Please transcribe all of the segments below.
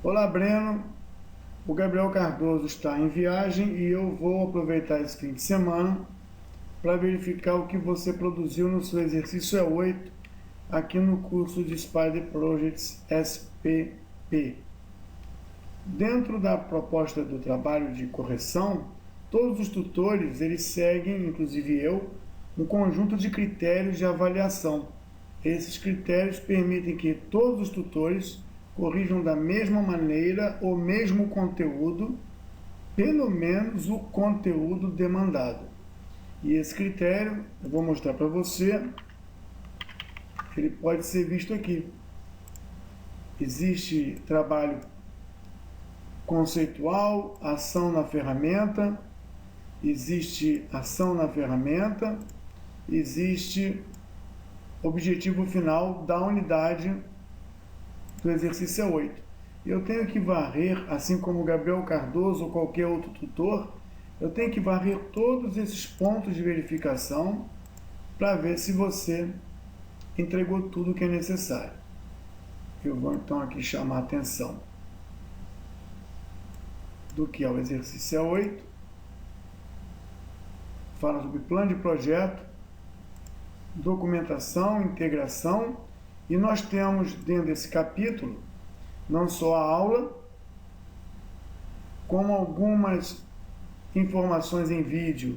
Olá, Breno. O Gabriel Cardoso está em viagem e eu vou aproveitar esse fim de semana para verificar o que você produziu no seu exercício E8 aqui no curso de Spider Projects SPP. Dentro da proposta do trabalho de correção, todos os tutores eles seguem, inclusive eu, um conjunto de critérios de avaliação. Esses critérios permitem que todos os tutores corrijam da mesma maneira o mesmo conteúdo, pelo menos o conteúdo demandado. E esse critério, eu vou mostrar para você, ele pode ser visto aqui. Existe trabalho conceitual, ação na ferramenta, existe ação na ferramenta, existe objetivo final da unidade do exercício 8. Eu tenho que varrer, assim como o Gabriel Cardoso ou qualquer outro tutor, eu tenho que varrer todos esses pontos de verificação para ver se você entregou tudo o que é necessário. Eu vou então aqui chamar a atenção do que é o exercício 8. Fala sobre plano de projeto, documentação, integração, e nós temos dentro desse capítulo não só a aula, como algumas informações em vídeo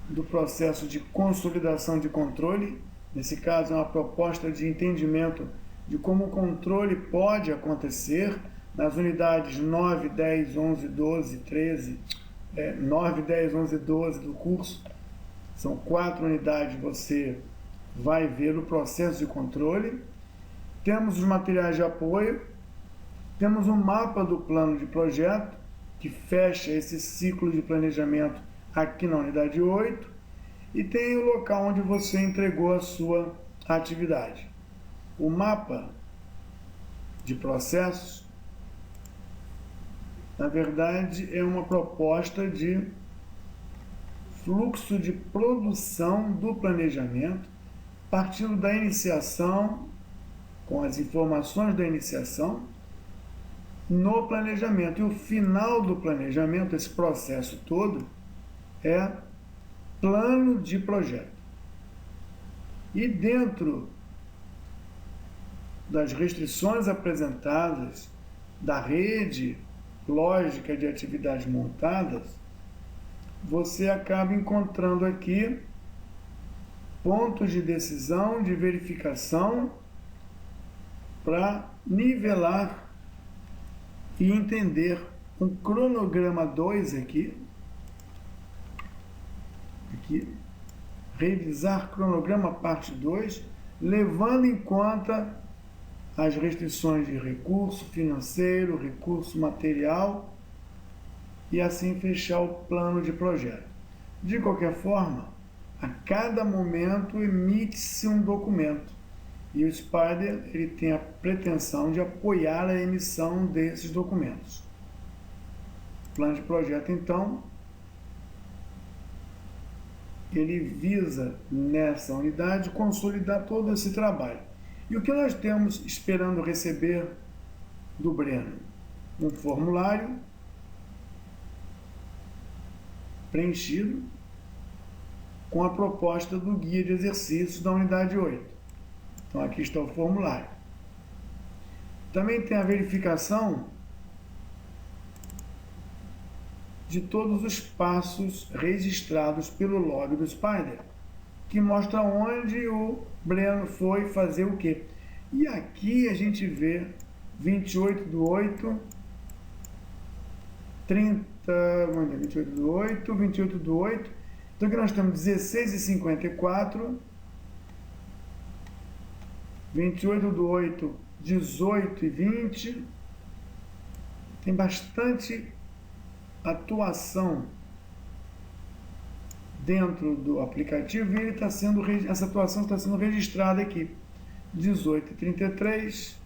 do processo de consolidação de controle. Nesse caso, é uma proposta de entendimento de como o controle pode acontecer nas unidades 9, 10, 11, 12, 13, 9, 10, 11, 12 do curso. São 4 unidades, você vai ver o processo de controle. Temos os materiais de apoio, temos um mapa do plano de projeto, que fecha esse ciclo de planejamento aqui na unidade 8, e tem o local onde você entregou a sua atividade. O mapa de processos, na verdade, é uma proposta de fluxo de produção do planejamento, partindo da iniciação, com as informações da iniciação, no planejamento. E o final do planejamento, esse processo todo, é plano de projeto. E dentro das restrições apresentadas da rede lógica de atividades montadas, você acaba encontrando aqui pontos de decisão, de verificação, para nivelar e entender um cronograma 2 aqui, revisar cronograma parte 2, levando em conta as restrições de recurso financeiro, recurso material, e assim fechar o plano de projeto. De qualquer forma, a cada momento emite-se um documento, e o Spider ele tem a pretensão de apoiar a emissão desses documentos. O plano de projeto, então, ele visa, nessa unidade, consolidar todo esse trabalho. E o que nós temos esperando receber do Breno? Um formulário preenchido com a proposta do guia de exercícios da unidade 8. Então, aqui está o formulário. Também tem a verificação de todos os passos registrados pelo log do Spider, que mostra onde o Breno foi fazer o quê. E aqui a gente vê 28/8, 30, 28/8, 28/8. Então aqui nós temos 16h54, 28/8, 18h20. Tem bastante atuação dentro do aplicativo e essa atuação está sendo registrada aqui. 18h33,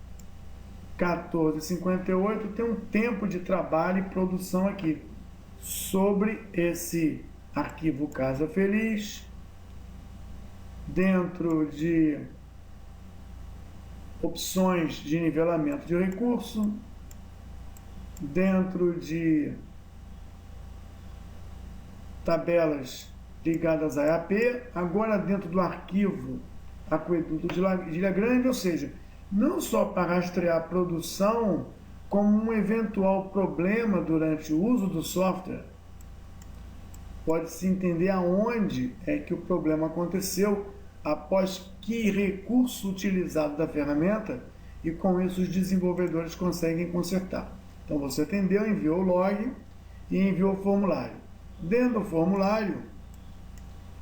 14h58, tem um tempo de trabalho e produção aqui sobre esse arquivo Casa Feliz, dentro de opções de nivelamento de recurso, dentro de tabelas ligadas a EAP, agora dentro do arquivo Aqueduto de Ilha Grande, ou seja, não só para rastrear a produção, como um eventual problema durante o uso do software, pode-se entender aonde é que o problema aconteceu, após que recurso utilizado da ferramenta, e com isso os desenvolvedores conseguem consertar. Então você atendeu, enviou o log e enviou o formulário. Dentro do formulário,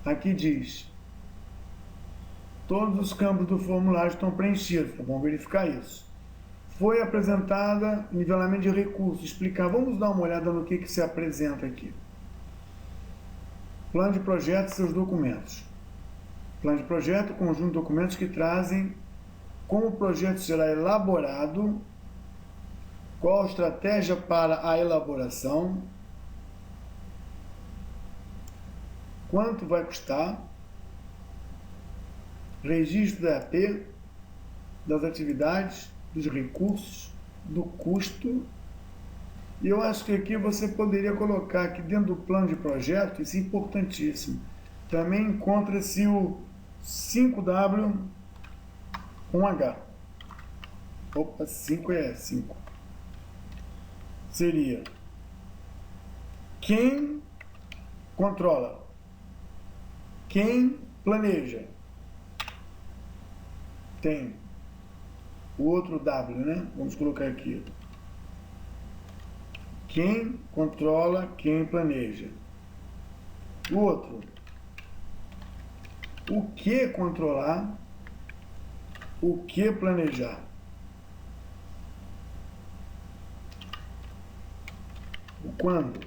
aqui diz, todos os campos do formulário estão preenchidos, vamos verificar isso. Foi apresentada nivelamento de recursos, explicar, vamos dar uma olhada no que se apresenta aqui. Plano de projeto e seus documentos. Plano de projeto, conjunto de documentos que trazem como o projeto será elaborado, qual a estratégia para a elaboração, quanto vai custar, registro da EAP, das atividades, dos recursos, do custo. E eu acho que aqui você poderia colocar aqui dentro do plano de projeto, isso é importantíssimo. Também encontra-se o 5W com H. Opa, 5 é 5. Seria quem controla, quem planeja. Tem o outro W, né? Vamos colocar aqui. Quem controla, quem planeja. O outro. O que controlar, o que planejar. O quando.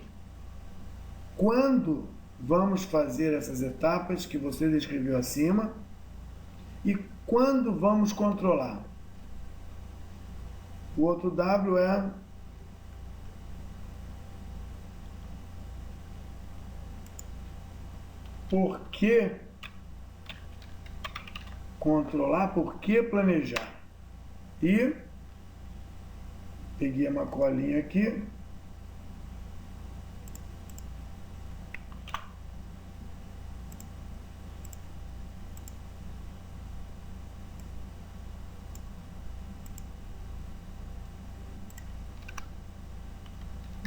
Quando vamos fazer essas etapas que você descreveu acima e quando vamos controlar. O outro W é por que controlar, por que planejar. E peguei uma colinha aqui.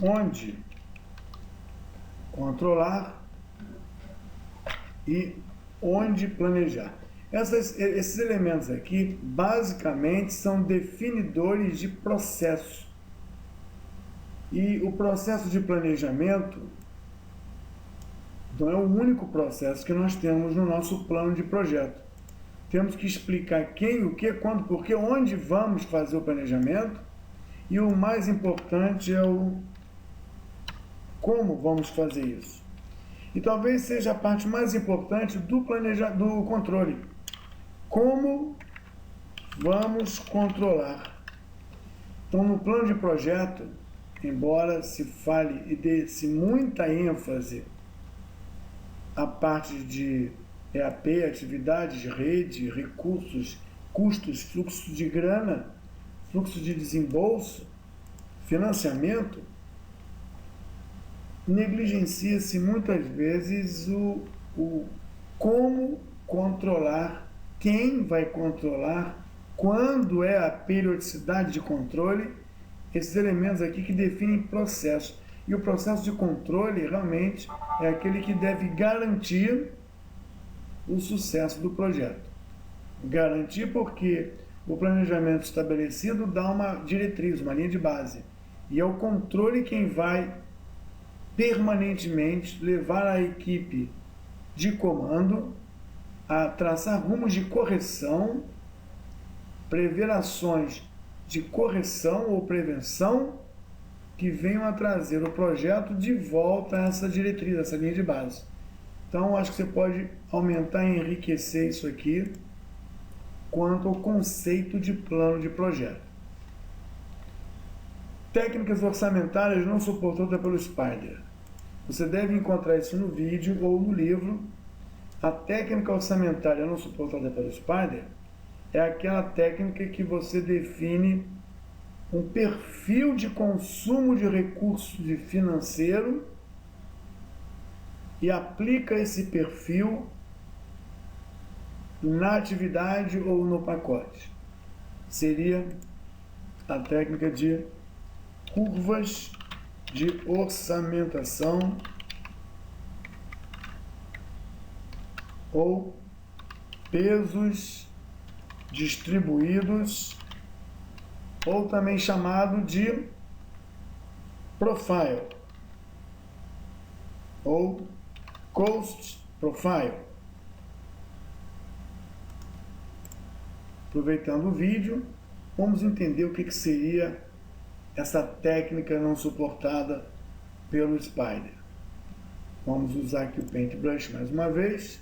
Onde controlar e onde planejar. Esses elementos aqui, basicamente, são definidores de processo. E o processo de planejamento não é o único processo que nós temos no nosso plano de projeto. Temos que explicar quem, o que, quando, porquê, onde vamos fazer o planejamento. E o mais importante é o como vamos fazer isso. E talvez seja a parte mais importante do controle. Como vamos controlar? Então, no plano de projeto, embora se fale e dê-se muita ênfase à parte de EAP, atividades, rede, recursos, custos, fluxo de grana, fluxo de desembolso, financiamento, negligencia-se muitas vezes o como controlar, quem vai controlar, quando é a periodicidade de controle, esses elementos aqui que definem processo. E o processo de controle realmente é aquele que deve garantir o sucesso do projeto. Garantir porque o planejamento estabelecido dá uma diretriz, uma linha de base. E é o controle quem vai permanentemente levar a equipe de comando a traçar rumos de correção, prever ações de correção ou prevenção que venham a trazer o projeto de volta a essa diretriz, essa linha de base. Então, acho que você pode aumentar e enriquecer isso aqui quanto ao conceito de plano de projeto. Técnicas orçamentárias não suportadas pelo Spider. Você deve encontrar isso no vídeo ou no livro. A técnica orçamentária não suportada pelo Spider é aquela técnica que você define um perfil de consumo de recursos financeiro e aplica esse perfil na atividade ou no pacote. Seria a técnica de curvas de orçamentação ou pesos distribuídos, ou também chamado de profile ou cost profile. Aproveitando o vídeo, vamos entender o que seria essa técnica não suportada pelo Spider. Vamos usar aqui o Paintbrush mais uma vez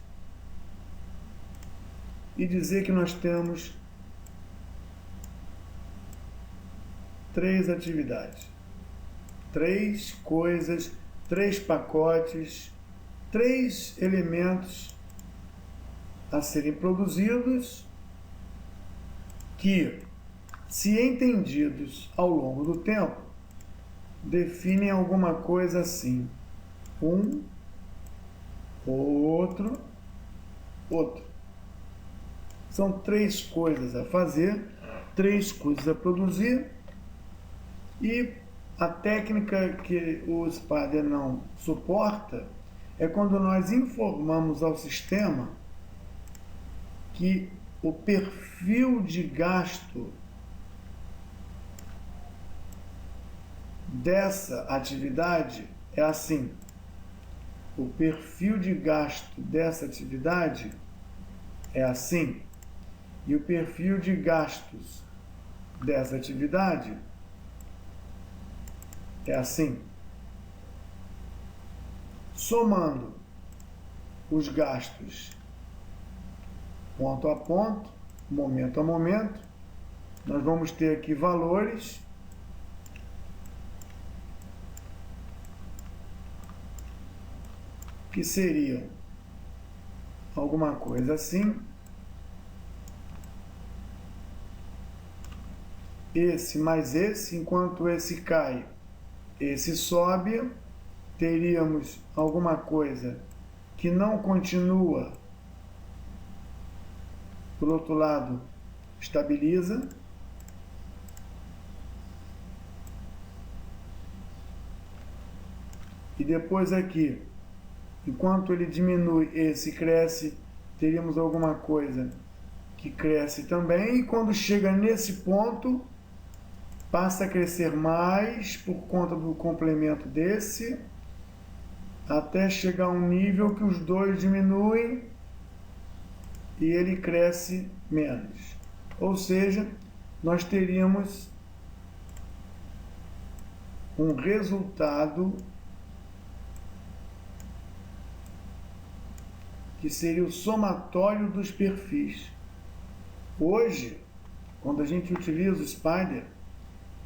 e dizer que nós temos 3 atividades, 3 coisas, 3 pacotes, 3 elementos a serem produzidos que, se entendidos ao longo do tempo, definem alguma coisa assim: outro. São 3 coisas a fazer, 3 coisas a produzir, e a técnica que o Spider não suporta é quando nós informamos ao sistema que o perfil de gasto dessa atividade é assim. O perfil de gasto dessa atividade é assim. E o perfil de gastos dessa atividade é assim. Somando os gastos ponto a ponto, momento a momento, nós vamos ter aqui valores que seriam alguma coisa assim. Esse mais esse, enquanto esse cai, esse sobe, teríamos alguma coisa que não continua, por outro lado, estabiliza. E depois aqui, enquanto ele diminui, esse cresce, teríamos alguma coisa que cresce também, e quando chega nesse ponto, passa a crescer mais por conta do complemento desse, até chegar a um nível que os dois diminuem e ele cresce menos. Ou seja, nós teríamos um resultado que seria o somatório dos perfis. Hoje, quando a gente utiliza o Spider,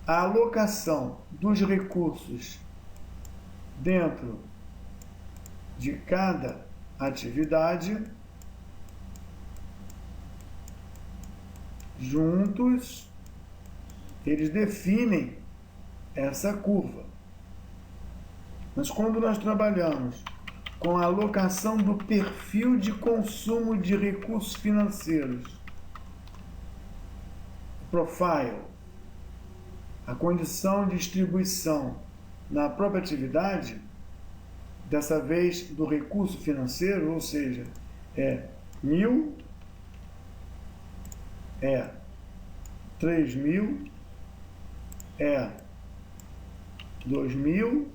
a alocação dos recursos dentro de cada atividade, juntos, eles definem essa curva. Mas quando nós trabalhamos com a alocação do perfil de consumo de recursos financeiros, profile, a condição de distribuição na própria atividade, dessa vez do recurso financeiro, ou seja, é 1.000, é 3.000, é 2.000,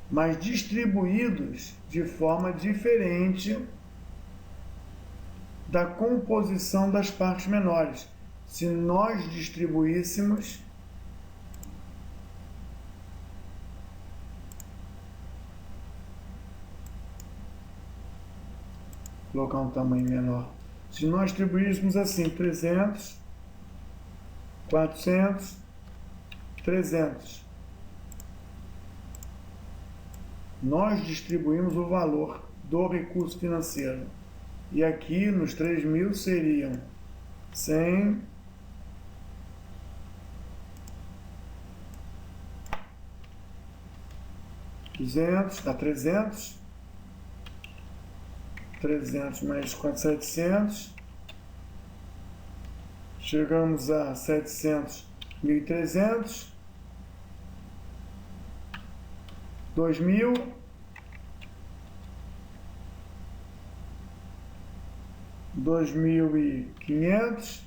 mas distribuídos de forma diferente da composição das partes menores. Se nós distribuíssemos colocar um tamanho menor. Se nós distribuíssemos assim, 300, 400, 300, nós distribuímos o valor do recurso financeiro. E aqui nos 3.000 seriam 100, 200, dá 300. 300 mais quanto? 700. Chegamos a 700, 1.300. 2.000. 2.500.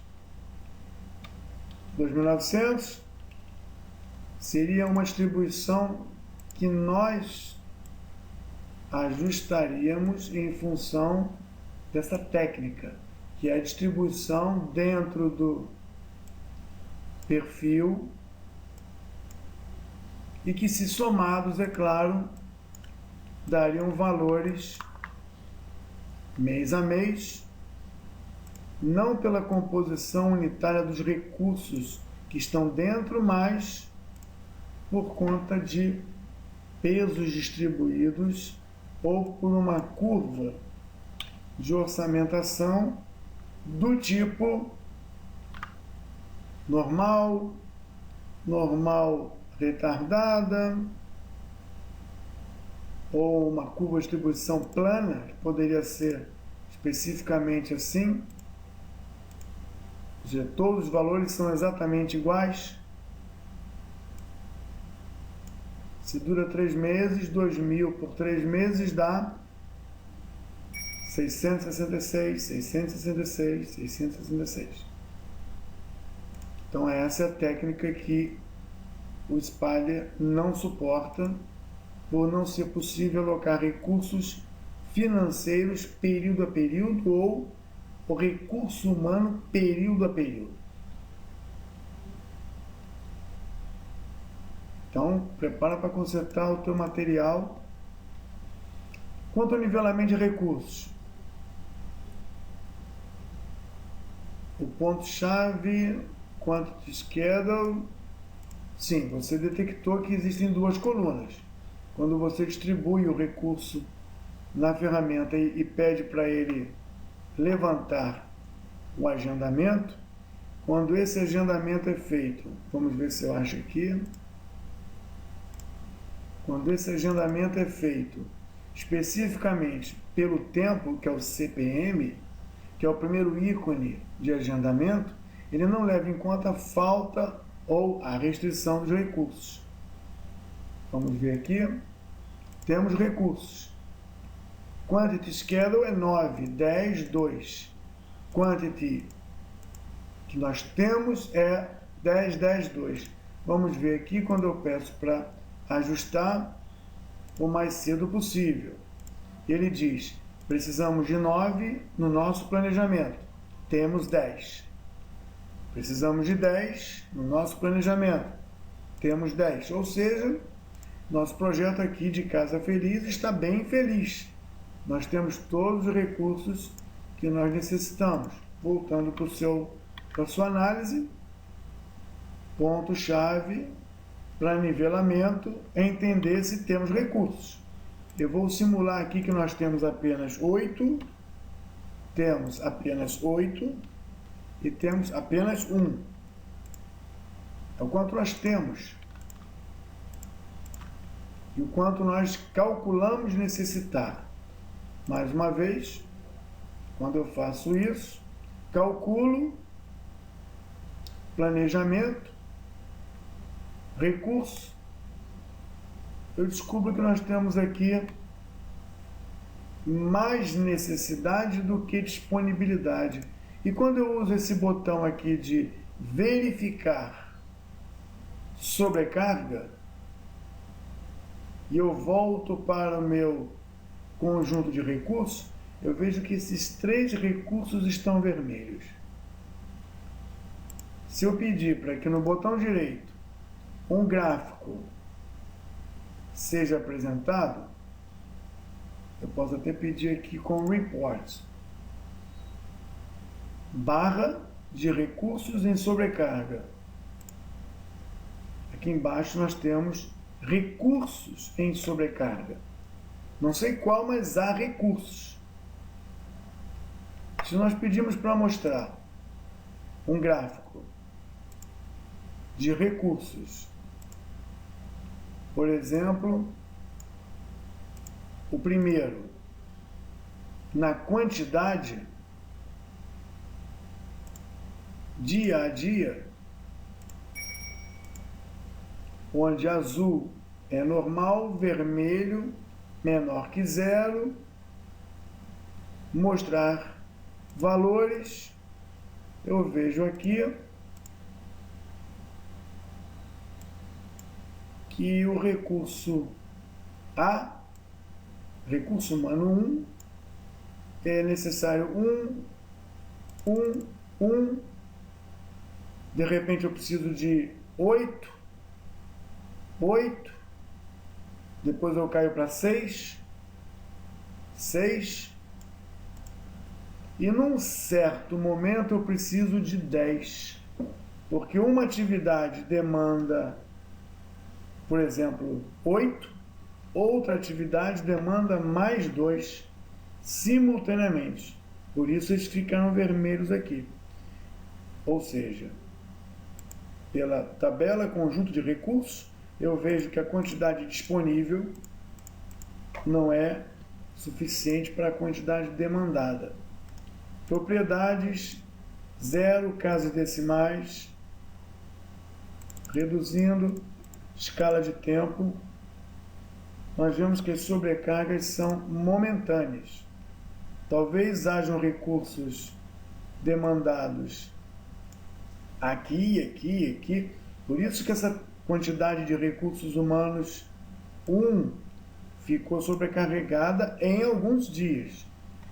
2.900. Seria uma distribuição que nós ajustaríamos em função dessa técnica, que é a distribuição dentro do perfil e que, se somados, é claro, dariam valores mês a mês, não pela composição unitária dos recursos que estão dentro, mas por conta de pesos distribuídos ou por uma curva de orçamentação do tipo normal, normal retardada, ou uma curva de distribuição plana, que poderia ser especificamente assim. Ou seja, todos os valores são exatamente iguais. Se dura 3 meses, 2.000 por 3 meses dá 666, 666, 666. Então essa é a técnica que o Spalha não suporta, por não ser possível alocar recursos financeiros período a período ou o recurso humano período a período. Então, prepara para consertar o teu material. Quanto ao nivelamento de recursos, o ponto-chave, quantity schedule, sim, você detectou que existem duas colunas. Quando você distribui o recurso na ferramenta e pede para ele levantar o agendamento, quando esse agendamento é feito, vamos ver se eu acho aqui, quando esse agendamento é feito especificamente pelo tempo, que é o CPM, que é o primeiro ícone de agendamento, ele não leva em conta a falta ou a restrição dos recursos. Vamos ver aqui. Temos recursos. Quantity schedule é 9, 10, 2. Quantity que nós temos é 10, 10, 2. Vamos ver aqui quando eu peço para ajustar o mais cedo possível. Ele diz, precisamos de 9 no nosso planejamento. Temos 10. Precisamos de 10 no nosso planejamento. Temos 10. Ou seja, nosso projeto aqui de Casa Feliz está bem feliz. Nós temos todos os recursos que nós necessitamos. Voltando para a sua análise, ponto-chave para nivelamento é entender se temos recursos. Eu vou simular aqui que nós temos apenas 8, temos apenas 8 e temos apenas 1. É o quanto nós temos e o quanto nós calculamos necessitar. Mais uma vez, quando eu faço isso, calculo, planejamento, recurso, eu descubro que nós temos aqui mais necessidade do que disponibilidade. E quando eu uso esse botão aqui de verificar sobrecarga, e eu volto para o meu conjunto de recursos, eu vejo que esses 3 recursos estão vermelhos. Se eu pedir para que no botão direito um gráfico seja apresentado, eu posso até pedir aqui com Reports, barra de recursos em sobrecarga. Aqui embaixo nós temos recursos em sobrecarga. Não sei qual, mas há recursos. Se nós pedimos para mostrar um gráfico de recursos, por exemplo, O primeiro, na quantidade, dia a dia, onde azul é normal, vermelho menor que zero, mostrar valores. Eu vejo aqui que o recurso A, recurso humano 1, é necessário 1. De repente eu preciso de 8. Depois eu caio para 6. E num certo momento eu preciso de 10. Porque uma atividade demanda, por exemplo, 8. Outra atividade demanda mais 2 simultaneamente. Por isso eles ficaram vermelhos aqui. Ou seja, pela tabela conjunto de recursos, eu vejo que a quantidade disponível não é suficiente para a quantidade demandada. Propriedades, 0, casas decimais, reduzindo, escala de tempo, nós vemos que as sobrecargas são momentâneas. Talvez hajam recursos demandados aqui. Por isso que essa quantidade de recursos humanos 1 ficou sobrecarregada em alguns dias.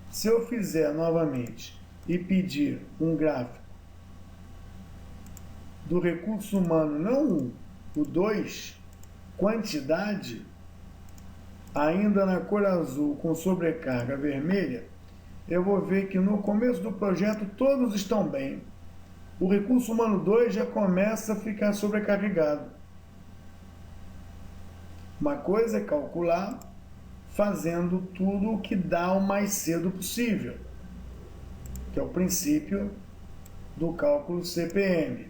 Se eu fizer novamente e pedir um gráfico do recurso humano, não o 2, quantidade, ainda na cor azul com sobrecarga vermelha, eu vou ver que no começo do projeto todos estão bem. O recurso humano 2 já começa a ficar sobrecarregado. Uma coisa é calcular fazendo tudo o que dá o mais cedo possível, que é o princípio do cálculo CPM.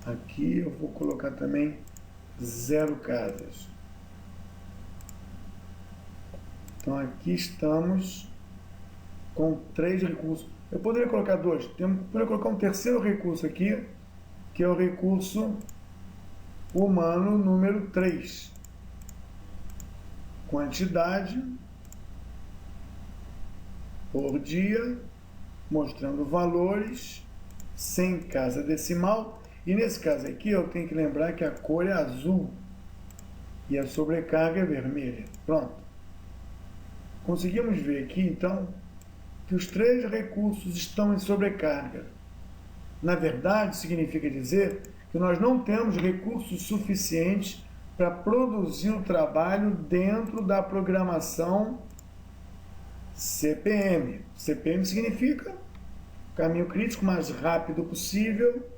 Aqui eu vou colocar também 0 casas. Então aqui estamos com 3 recursos. Eu poderia colocar 2. Poderia colocar um terceiro recurso aqui, que é o recurso humano número 3. Quantidade por dia, mostrando valores, sem casa decimal. E nesse caso aqui eu tenho que lembrar que a cor é azul e a sobrecarga é vermelha. Pronto. Conseguimos ver aqui então que os 3 recursos estão em sobrecarga. Na verdade, significa dizer que nós não temos recursos suficientes para produzir o trabalho dentro da programação CPM. CPM significa caminho crítico mais rápido possível,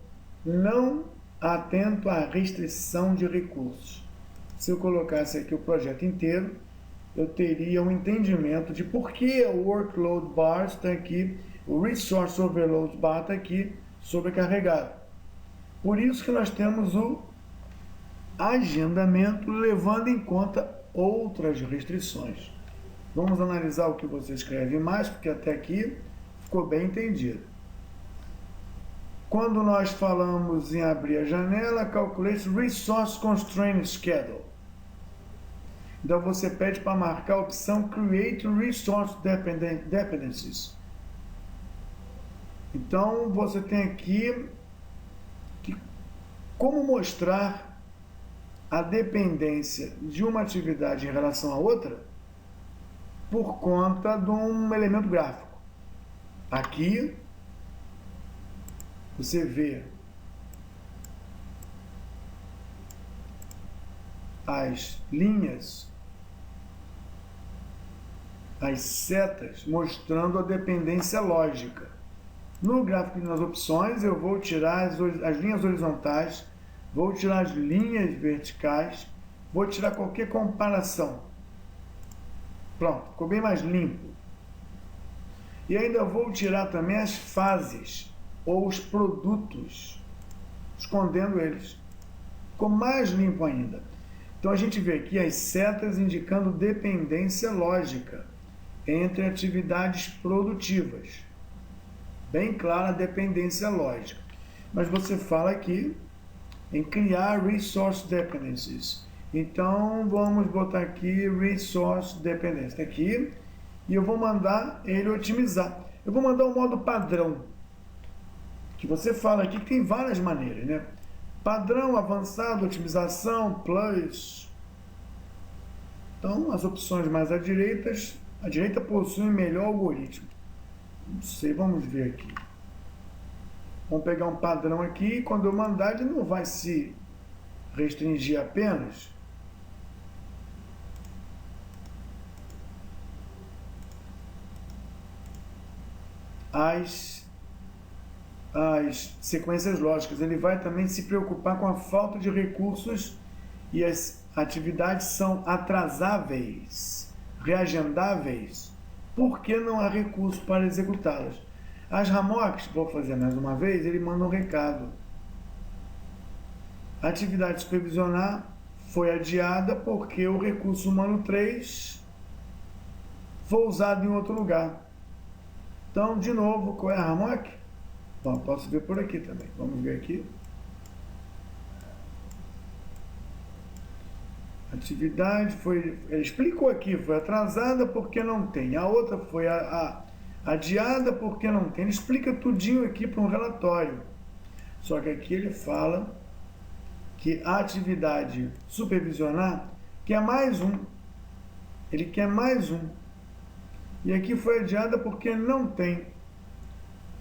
não atento à restrição de recursos. Se eu colocasse aqui o projeto inteiro, eu teria um entendimento de por que o workload bar está aqui, o resource overload bar está aqui sobrecarregado. Por isso que nós temos o agendamento levando em conta outras restrições. Vamos analisar o que você escreve mais, porque até aqui ficou bem entendido. Quando nós falamos em abrir a janela, calculate Resource Constraint Schedule. Então você pede para marcar a opção Create Resource Dependencies. Então você tem aqui como mostrar a dependência de uma atividade em relação à outra por conta de um elemento gráfico. Aqui você vê as linhas, as setas mostrando a dependência lógica. No gráfico nas opções eu vou tirar as linhas horizontais, vou tirar as linhas verticais, vou tirar qualquer comparação. Pronto, ficou bem mais limpo. E ainda vou tirar também as fases ou os produtos, escondendo eles. ficou mais limpo ainda. Então a gente vê aqui as setas indicando dependência lógica entre atividades produtivas. Bem clara a dependência lógica. Mas você fala aqui em criar resource dependencies. Então vamos botar aqui resource dependency aqui e eu vou mandar ele otimizar. Eu vou mandar o modo padrão, que você fala aqui que tem várias maneiras, né? Padrão, avançado, otimização, plus. Então, as opções mais à direita possui melhor algoritmo. Não sei, vamos ver aqui. Vamos pegar um padrão aqui e quando eu mandar ele não vai se restringir apenas as sequências lógicas. Ele vai também se preocupar com a falta de recursos e as atividades são atrasáveis, reagendáveis, porque não há recurso para executá-las. As RAMOCs, vou fazer mais uma vez, ele manda um recado. A atividade de supervisionar foi adiada porque o recurso humano 3 foi usado em outro lugar. Então, de novo, qual é a RAMOC? Bom, posso ver por aqui também. Vamos ver aqui. Atividade foi... Ele explicou aqui, foi atrasada porque não tem. A outra foi adiada porque não tem. Ele explica tudinho aqui para um relatório. Só que aqui ele fala que a atividade supervisionar quer mais um. Ele quer mais um. E aqui foi adiada porque não tem.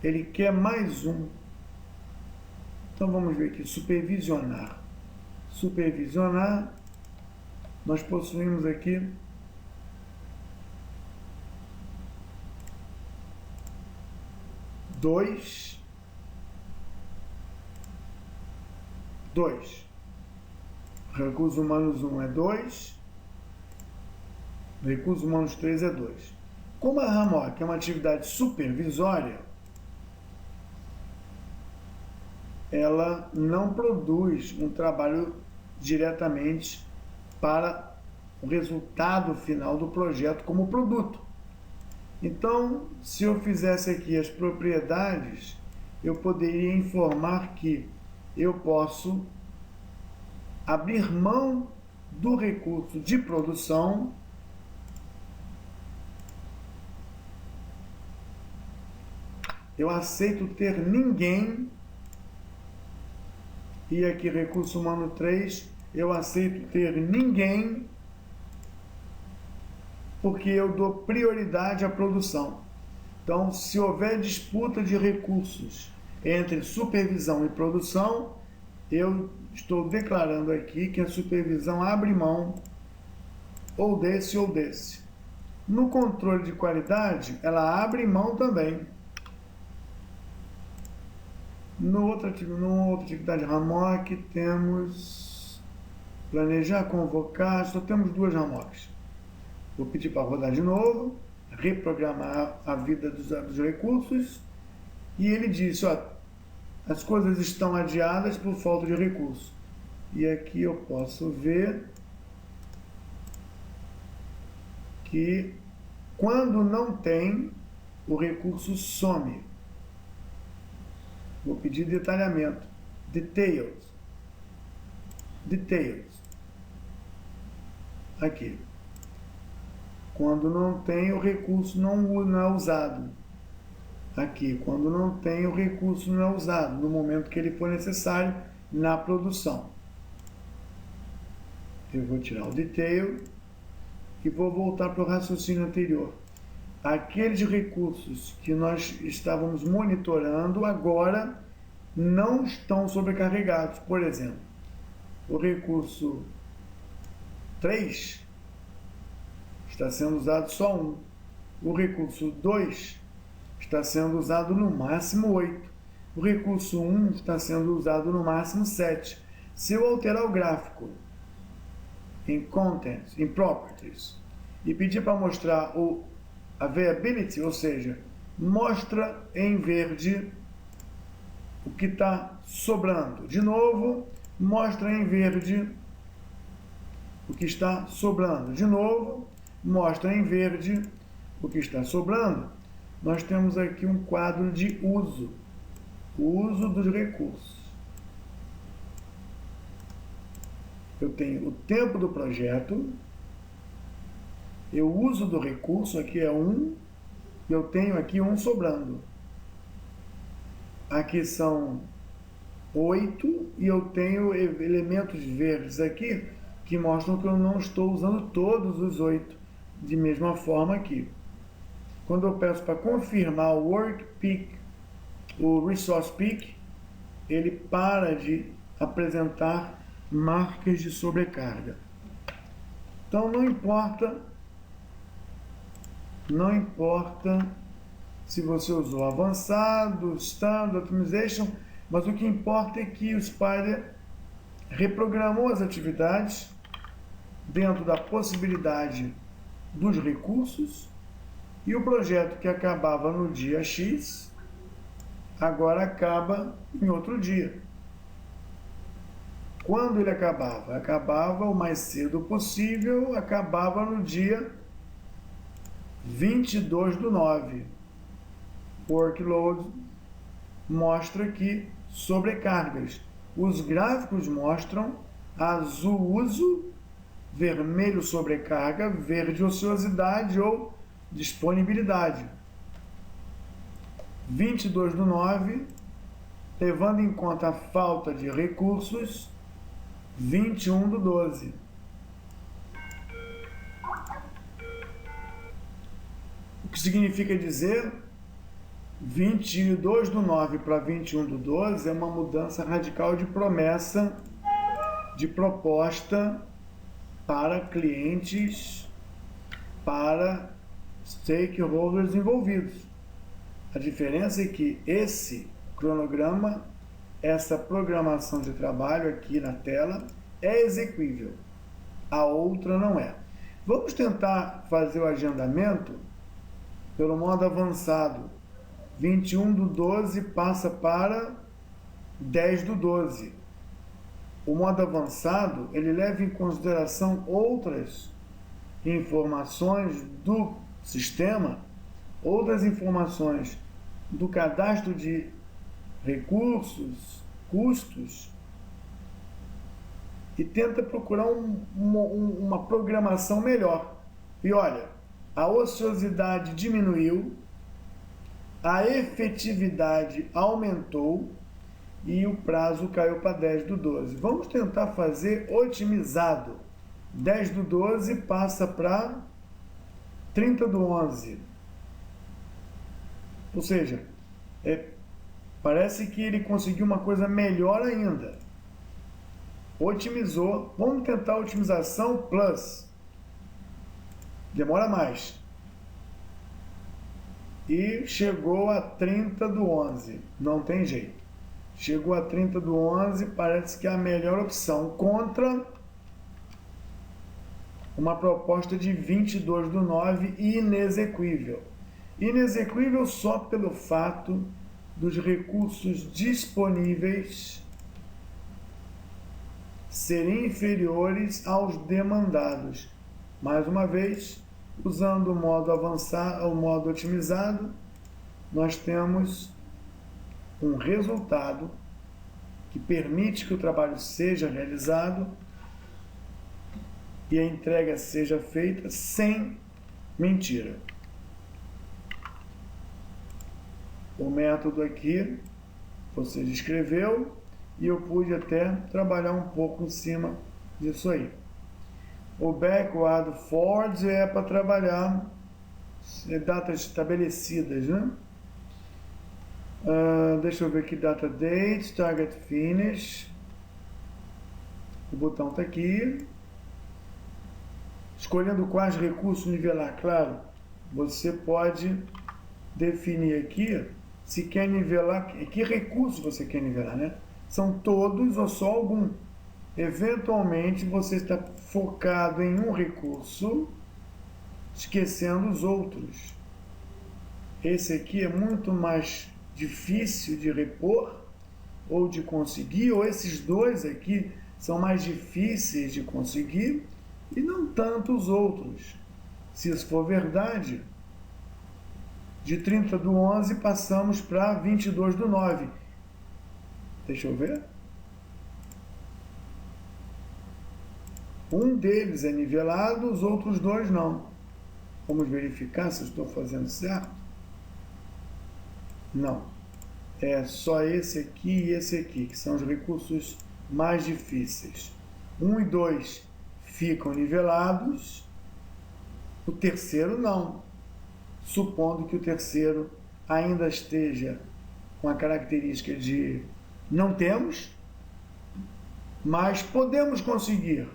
Ele quer mais um. Então vamos ver aqui, supervisionar. Supervisionar, nós possuímos aqui dois. Recursos humanos 1 é 2. Recursos humanos 3 é 2. Como a RAMOC é uma atividade supervisória, ela não produz um trabalho diretamente para o resultado final do projeto como produto. Então, se eu fizesse aqui as propriedades, eu poderia informar que eu posso abrir mão do recurso de produção eu aceito ter ninguém, e aqui recurso humano 3, eu aceito ter ninguém, porque eu dou prioridade à produção. Então, se houver disputa de recursos entre supervisão e produção, eu estou declarando aqui que a supervisão abre mão ou desse ou desse. No controle de qualidade, ela abre mão também. No outra atividade RAMOC, temos planejar, convocar, só temos duas RAMOCs. Vou pedir para rodar de novo, reprogramar a vida dos recursos, e ele disse, ó, as coisas estão adiadas por falta de recurso. E aqui eu posso ver que quando não tem, o recurso some. Vou pedir detalhamento. Details. Aqui. Quando não tem, o recurso não é usado. Aqui. Quando não tem, o recurso não é usado no momento que ele for necessário na produção. Eu vou tirar o detail e vou voltar para o raciocínio anterior. Aqueles recursos que nós estávamos monitorando agora não estão sobrecarregados. Por exemplo, o recurso 3 está sendo usado só 1. O recurso 2 está sendo usado no máximo 8. O recurso 1 está sendo usado no máximo 7. Se eu alterar o gráfico em Contents, em Properties, e pedir para mostrar a Availability, ou seja, mostra em verde o que está sobrando. De novo, mostra em verde o que está sobrando. De novo, mostra em verde o que está sobrando. Nós temos aqui um quadro de uso, o uso dos recursos. Eu tenho o tempo do projeto, eu uso do recurso, aqui é 1, eu tenho aqui 1 sobrando. Aqui são 8 e eu tenho elementos verdes aqui que mostram que eu não estou usando todos os 8 de mesma forma aqui. Quando eu peço para confirmar o Work Peak, o Resource Peak, ele para de apresentar marcas de sobrecarga. Então não importa se você usou avançado, standard, optimization, mas o que importa é que o Spyder reprogramou as atividades dentro da possibilidade dos recursos e o projeto que acabava no dia X agora acaba em outro dia. Quando ele acabava? Acabava o mais cedo possível, acabava no dia 22/9. Workload mostra aqui sobrecargas. Os gráficos mostram azul uso, vermelho sobrecarga, verde ociosidade ou disponibilidade. 22/9, levando em conta a falta de recursos, 21/12. O que significa dizer 22/9 para 21/12 é uma mudança radical de promessa, de proposta para clientes, para stakeholders envolvidos. A diferença é que esse cronograma, essa programação de trabalho aqui na tela é execuível, a outra não é. Vamos tentar fazer o agendamento pelo modo avançado. 21/12 passa para 10/12. O modo avançado, ele leva em consideração outras informações do sistema, outras informações do cadastro de recursos, custos, e tenta procurar uma programação melhor. E olha, a ociosidade diminuiu, a efetividade aumentou e o prazo caiu para 10/12. Vamos tentar fazer otimizado. 10/12 passa para 30/11. Ou seja, parece que ele conseguiu uma coisa melhor ainda. Otimizou. Vamos tentar otimização plus. Demora mais. E chegou a 30/11. Não tem jeito. Chegou a 30/11, parece que é a melhor opção. Contra uma proposta de 22/9 inexequível. Inexequível só pelo fato dos recursos disponíveis serem inferiores aos demandados. Mais uma vez, usando o modo avançado, o modo otimizado, nós temos um resultado que permite que o trabalho seja realizado e a entrega seja feita sem mentira. O método aqui você descreveu e eu pude até trabalhar um pouco em cima disso aí. O backward forward é para trabalhar datas estabelecidas, né? Deixa eu ver aqui, data date, target finish. O botão está aqui. Escolhendo quais recursos nivelar, claro, você pode definir aqui se quer nivelar, que recurso você quer nivelar, né? São todos ou só algum. Eventualmente você está focado em um recurso, esquecendo os outros. Esse aqui é muito mais difícil de repor ou de conseguir, ou esses dois aqui são mais difíceis de conseguir e não tanto os outros. Se isso for verdade, de 30 do 11 passamos para 22 do 9. Deixa eu ver. Um deles é nivelado, os outros dois não. Vamos verificar se eu estou fazendo certo. Não. É só esse aqui e esse aqui, que são os recursos mais difíceis. 1 e 2 ficam nivelados, o terceiro não. Supondo que o terceiro ainda esteja com a característica de não temos, mas podemos conseguir.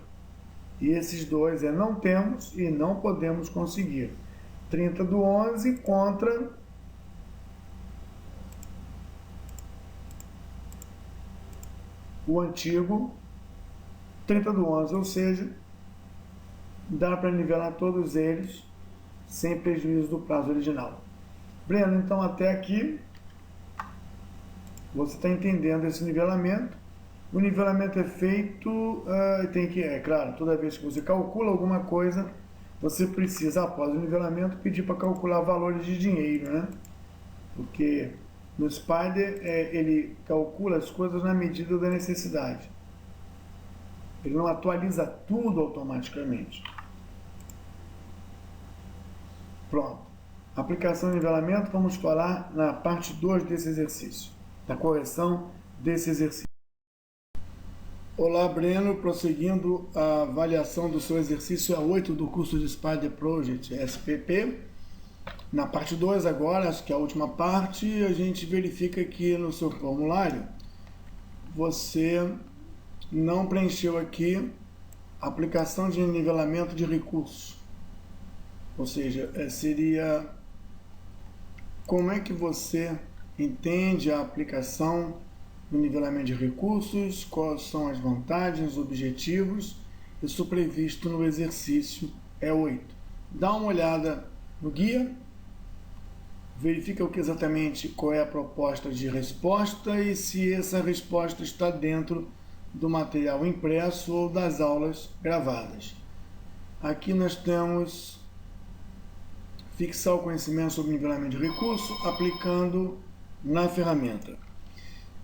E esses dois é não temos e não podemos conseguir. 30 do 11 contra o antigo 30 do 11, ou seja, dá para nivelar todos eles sem prejuízo do prazo original. Breno, então até aqui você está entendendo esse nivelamento. O nivelamento é feito, é claro, toda vez que você calcula alguma coisa, você precisa, após o nivelamento, pedir para calcular valores de dinheiro, né? Porque no Spider, ele calcula as coisas na medida da necessidade. Ele não atualiza tudo automaticamente. Pronto. Aplicação e nivelamento, vamos falar na parte 2 desse exercício, da correção desse exercício. Olá, Breno, prosseguindo a avaliação do seu exercício A8 do curso de Spider Project SPP. Na parte 2 agora, acho que é a última parte, a gente verifica que no seu formulário você não preencheu aqui a aplicação de nivelamento de recursos. Ou seja, seria como é que você entende a aplicação do nivelamento de recursos, quais são as vantagens, objetivos, isso previsto no exercício E8. Dá uma olhada no guia, verifica exatamente qual é a proposta de resposta e se essa resposta está dentro do material impresso ou das aulas gravadas. Aqui nós temos fixar o conhecimento sobre nivelamento de recurso aplicando na ferramenta.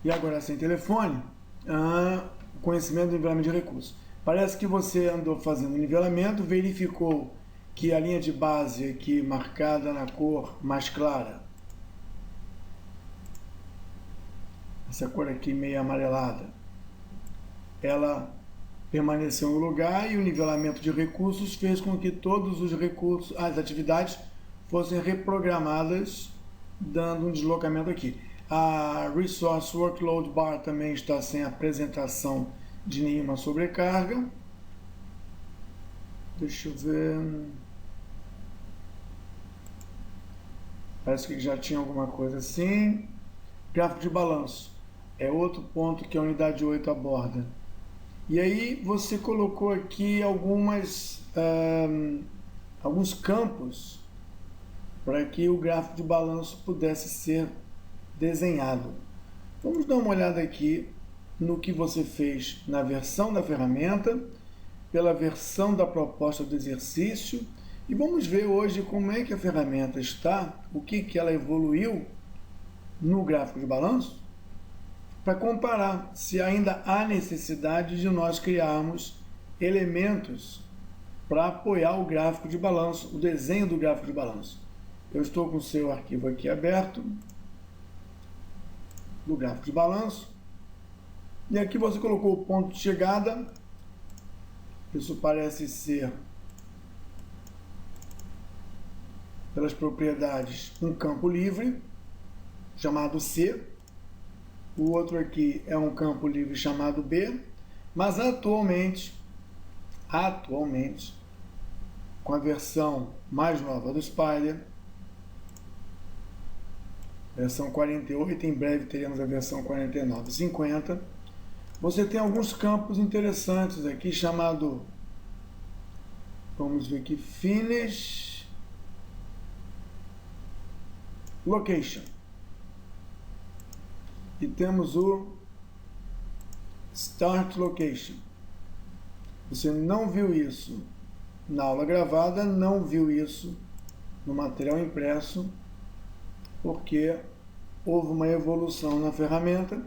E agora, sem telefone, conhecimento do nivelamento de recursos. Parece que você andou fazendo nivelamento, verificou que a linha de base aqui marcada na cor mais clara, essa cor aqui meio amarelada, ela permaneceu no lugar e o nivelamento de recursos fez com que todos os recursos, as atividades, fossem reprogramadas, dando um deslocamento aqui. A Resource Workload Bar também está sem apresentação de nenhuma sobrecarga. Deixa eu ver. Parece que já tinha alguma coisa assim. Gráfico de balanço. É outro ponto que a unidade 8 aborda. E aí você colocou aqui alguns campos para que o gráfico de balanço pudesse ser desenhado. Vamos dar uma olhada aqui no que você fez na versão da ferramenta, pela versão da proposta do exercício, e vamos ver hoje como é que a ferramenta está, o que ela evoluiu no gráfico de balanço, para comparar se ainda há necessidade de nós criarmos elementos para apoiar o gráfico de balanço, o desenho do gráfico de balanço. Eu estou com o seu arquivo aqui aberto, do gráfico de balanço, e aqui você colocou o ponto de chegada, isso parece ser, pelas propriedades, um campo livre, chamado C, o outro aqui é um campo livre chamado B, mas atualmente, com a versão mais nova do Spider, versão 48, em breve teremos a versão 49 e 50. Você tem alguns campos interessantes aqui, chamado, vamos ver aqui, Finish Location. E temos o Start Location. Você não viu isso na aula gravada, não viu isso no material impresso, porque houve uma evolução na ferramenta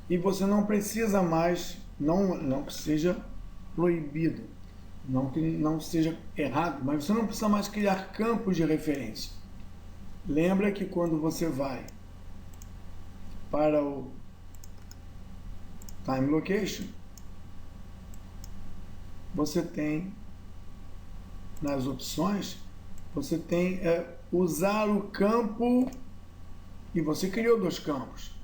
e você não precisa mais, não que seja proibido, não que não seja errado, mas você não precisa mais criar campos de referência. Lembra que quando você vai para o Time Location, você tem nas opções, você tem usar o campo, e você criou dois campos,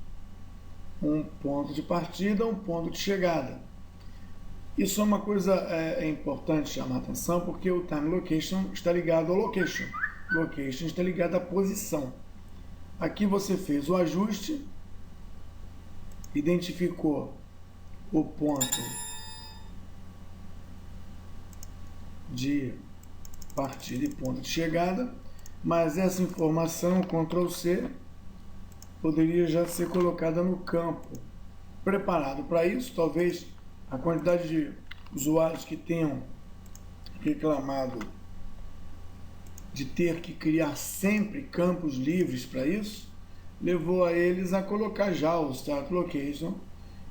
um ponto de partida, um ponto de chegada. Isso é uma coisa importante chamar a atenção, porque o Time Location está ligado ao Location. Location está ligado à posição. Aqui você fez o ajuste, identificou o ponto de partida e ponto de chegada, mas essa informação, Ctrl C, poderia já ser colocada no campo preparado para isso. Talvez a quantidade de usuários que tenham reclamado de ter que criar sempre campos livres para isso, levou a eles a colocar já o Start Location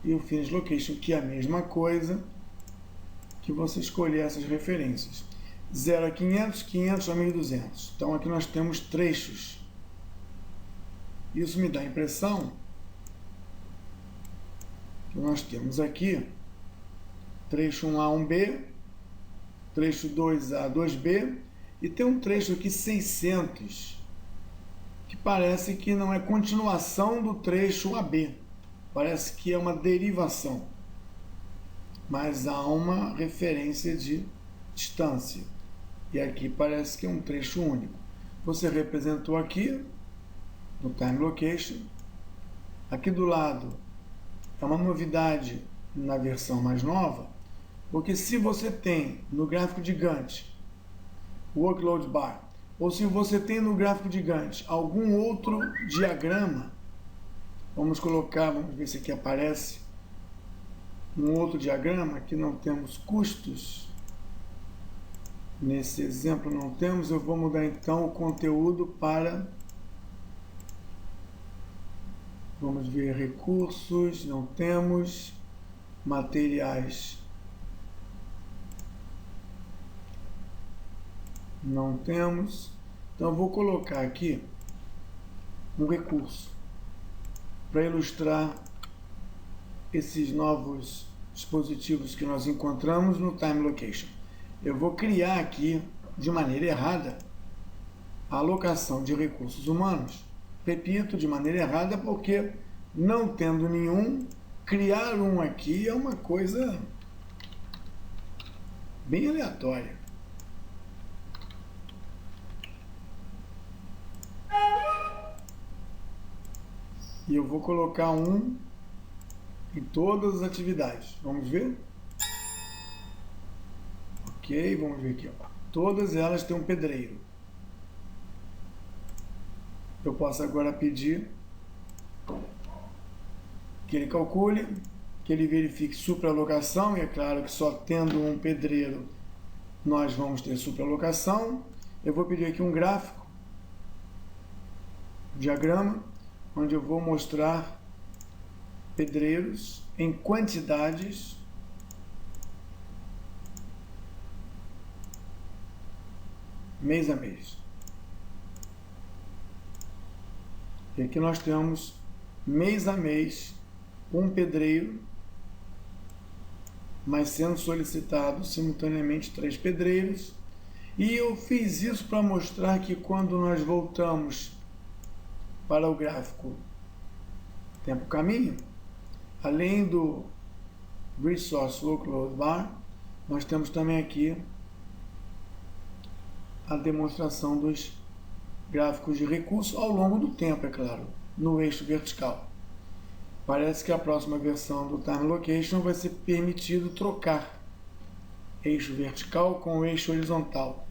e o Finish Location, que é a mesma coisa, que você escolher essas referências. 0 a 500, 500 a 1200. Então aqui nós temos trechos. Isso me dá a impressão que nós temos aqui trecho 1A, 1B, trecho 2A, 2B, e tem um trecho aqui 600, que parece que não é continuação do trecho AB, parece que é uma derivação, mas há uma referência de distância, e aqui parece que é um trecho único. Você representou aqui no Time Location. Aqui do lado é uma novidade na versão mais nova, porque se você tem no gráfico de Gantt Workload Bar, ou se você tem no gráfico de Gantt algum outro diagrama, vamos ver se aqui aparece um outro diagrama. Aqui não temos custos, nesse exemplo não temos. Eu vou mudar então o conteúdo para, vamos ver, recursos, não temos, materiais, não temos. Então eu vou colocar aqui um recurso para ilustrar esses novos dispositivos que nós encontramos no Time Location. Eu vou criar aqui, de maneira errada, a alocação de recursos humanos. Repito, de maneira errada, porque não tendo nenhum, criar um aqui é uma coisa bem aleatória. E eu vou colocar um em todas as atividades. Vamos ver? Ok, vamos ver aqui. Ó. Todas elas têm um pedreiro. Eu posso agora pedir que ele calcule, que ele verifique supralocação, e é claro que só tendo um pedreiro nós vamos ter supralocação. Eu vou pedir aqui um gráfico, um diagrama, onde eu vou mostrar pedreiros em quantidades mês a mês. E aqui nós temos mês a mês um pedreiro, mas sendo solicitado simultaneamente 3 pedreiros. E eu fiz isso para mostrar que quando nós voltamos para o gráfico tempo-caminho, além do Resource Workload Bar, nós temos também aqui a demonstração dos gráficos de recurso ao longo do tempo, é claro, no eixo vertical. Parece que a próxima versão do Time Location vai ser permitido trocar eixo vertical com o eixo horizontal.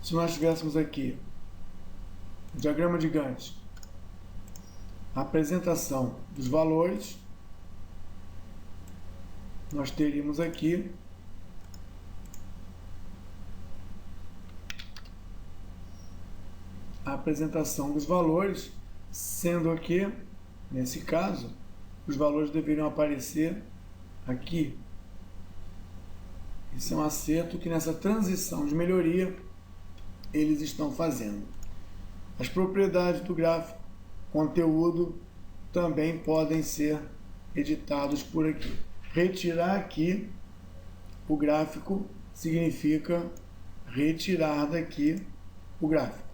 Se nós tivéssemos aqui diagrama de Gantt, a apresentação dos valores, nós teríamos aqui a apresentação dos valores, sendo que, nesse caso, os valores deveriam aparecer aqui. Isso é um acerto que nessa transição de melhoria eles estão fazendo. As propriedades do gráfico, conteúdo, também podem ser editados por aqui. Retirar aqui o gráfico significa retirar daqui o gráfico.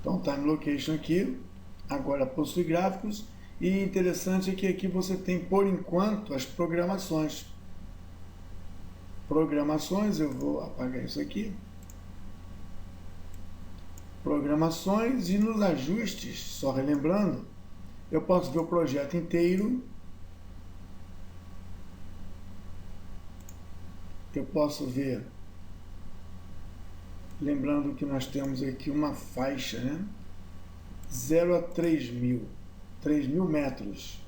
Então, time location aqui, agora possui gráficos, e interessante é que aqui você tem, por enquanto, as programações. Programações, eu vou apagar isso aqui. Programações, e nos ajustes, só relembrando, eu posso ver o projeto inteiro. Eu posso ver, lembrando que nós temos aqui uma faixa, né? 0 a 3.000, 3.000 metros.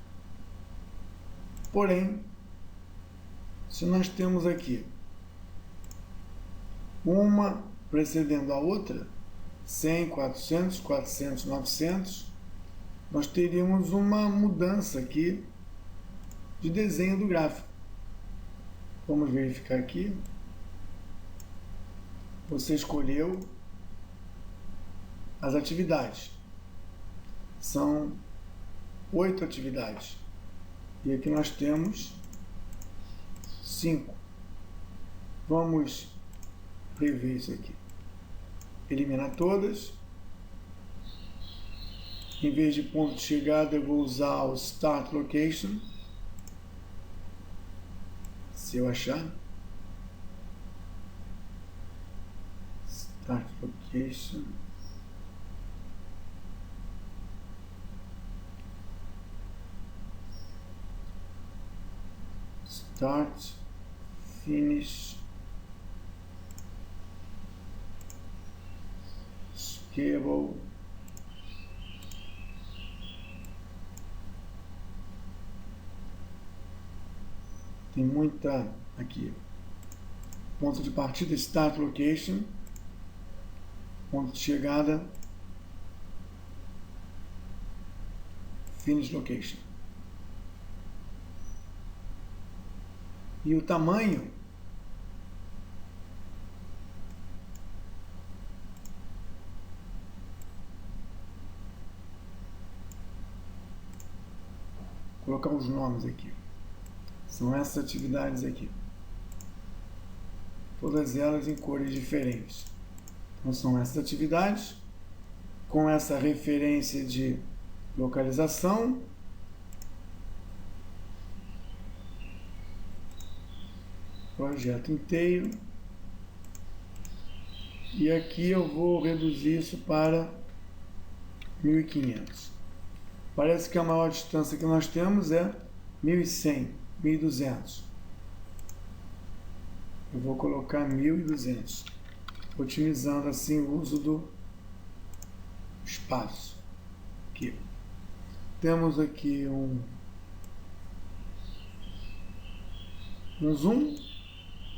Porém, se nós temos aqui uma precedendo a outra, 100, 400, 400, 900, nós teríamos uma mudança aqui de desenho do gráfico. Vamos verificar aqui. Você escolheu as atividades. São 8 atividades. E aqui nós temos 5. Vamos rever isso aqui. Eliminar todas. Em vez de ponto de chegada, eu vou usar o Start Location. Se eu achar. Start Location. Start, Finish, Scale. Tem muita aqui. Ponto de partida, Start Location. Ponto de chegada, Finish Location. E o tamanho colocar os nomes aqui. São essas atividades aqui. Todas elas em cores diferentes. Então são essas atividades com essa referência de localização. Projeto inteiro. E aqui eu vou reduzir isso para 1.500. Parece que a maior distância que nós temos é 1.100, 1.200. Eu vou colocar 1.200, otimizando assim o uso do espaço. Aqui. Temos aqui um zoom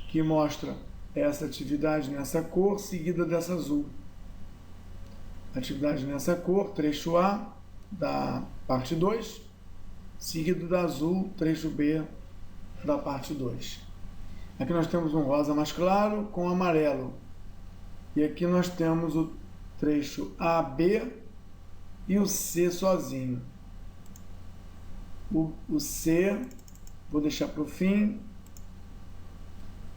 que mostra essa atividade nessa cor, seguida dessa azul. Atividade nessa cor, trecho A da parte 2, seguido da azul, trecho B da parte 2. Aqui nós temos um rosa mais claro com amarelo. E aqui nós temos o trecho A, B e o C sozinho. O C, vou deixar para o fim.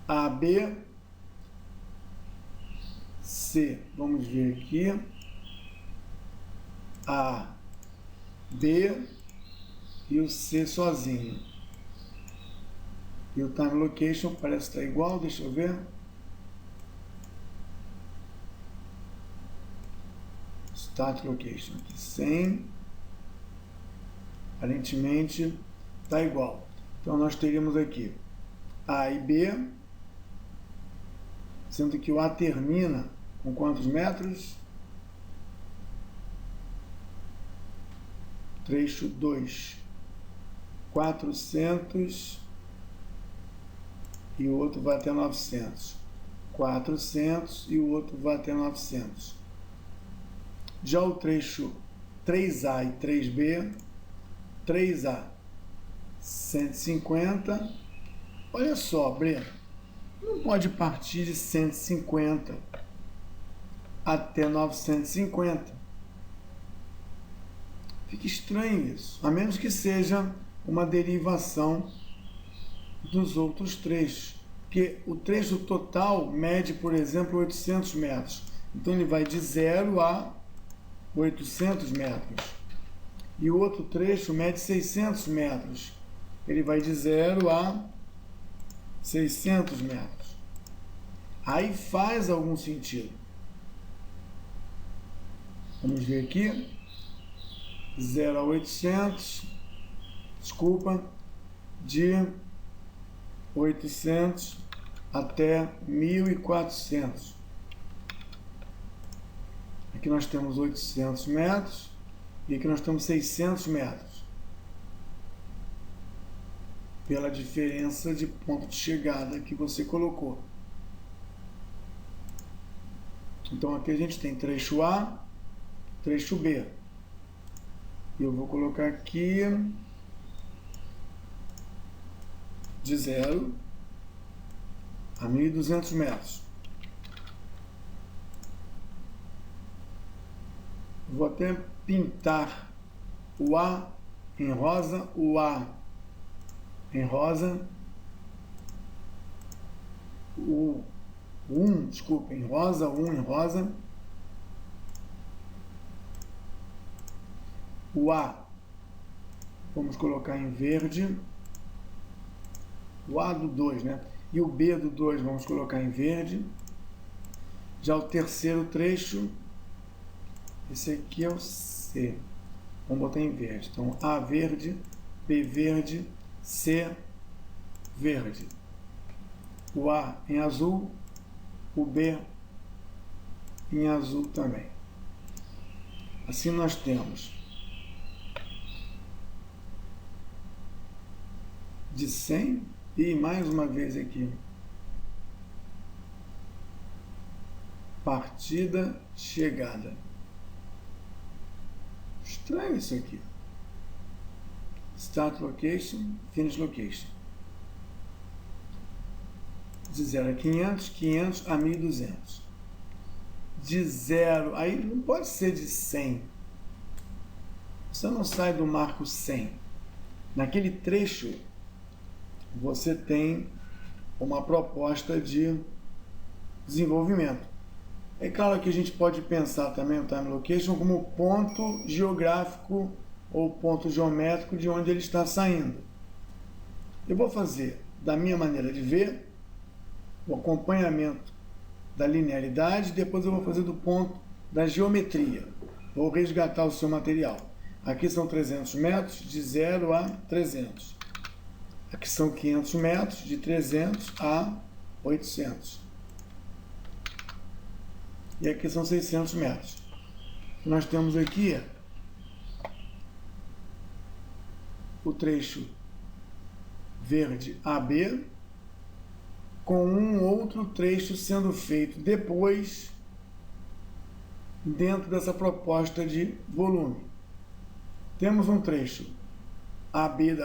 A, B, C. Vamos ver aqui. A, B e o C sozinho. E o time location parece estar igual, deixa eu ver. Start location aqui 100. Aparentemente está igual. Então nós teríamos aqui A e B, sendo que o A termina com quantos metros? Trecho 2. 400 e o outro vai até 900. 400 e o outro vai até 900. Já o trecho 3A e 3B, 3A 150. Olha só, Breno, não pode partir de 150 até 950. Fica estranho isso, a menos que seja uma derivação dos outros trechos. Porque o trecho total mede, por exemplo, 800 metros. Então ele vai de 0 a 800 metros. E o outro trecho mede 600 metros. Ele vai de 0 a 600 metros. Aí faz algum sentido. Vamos ver aqui. 0 a 800. Desculpa. De 800 até 1400. Aqui nós temos 800 metros e aqui nós temos 600 metros. Pela diferença de ponto de chegada que você colocou. Então aqui a gente tem trecho A, trecho B. E eu vou colocar aqui de 0 a 1.200 metros. Vou até pintar o A em rosa, o A em rosa, o 1, desculpa, em rosa, 1 em rosa, o A vamos colocar em verde, o A do 2, né? E o B do 2 vamos colocar em verde. Já o terceiro trecho, esse aqui é o C, vamos botar em verde. Então A verde, B verde, C verde. O A em azul, o B em azul também. Assim nós temos de 100 e mais uma vez aqui partida, chegada. Estranho isso aqui. Start location, finish location. De 0 a 500, 500 a 1.200. De 0, aí não pode ser de 100. Você não sai do marco 100. Naquele trecho, você tem uma proposta de desenvolvimento. É claro que a gente pode pensar também o time location como ponto geográfico ou ponto geométrico de onde ele está saindo. Eu vou fazer, da minha maneira de ver, o acompanhamento da linearidade, depois eu vou fazer do ponto da geometria. Vou resgatar o seu material. Aqui são 300 metros, de 0 a 300. Aqui são 500 metros, de 300 a 800. E aqui são 600 metros. Nós temos aqui o trecho verde AB, com um outro trecho sendo feito depois, dentro dessa proposta de volume. Temos um trecho AB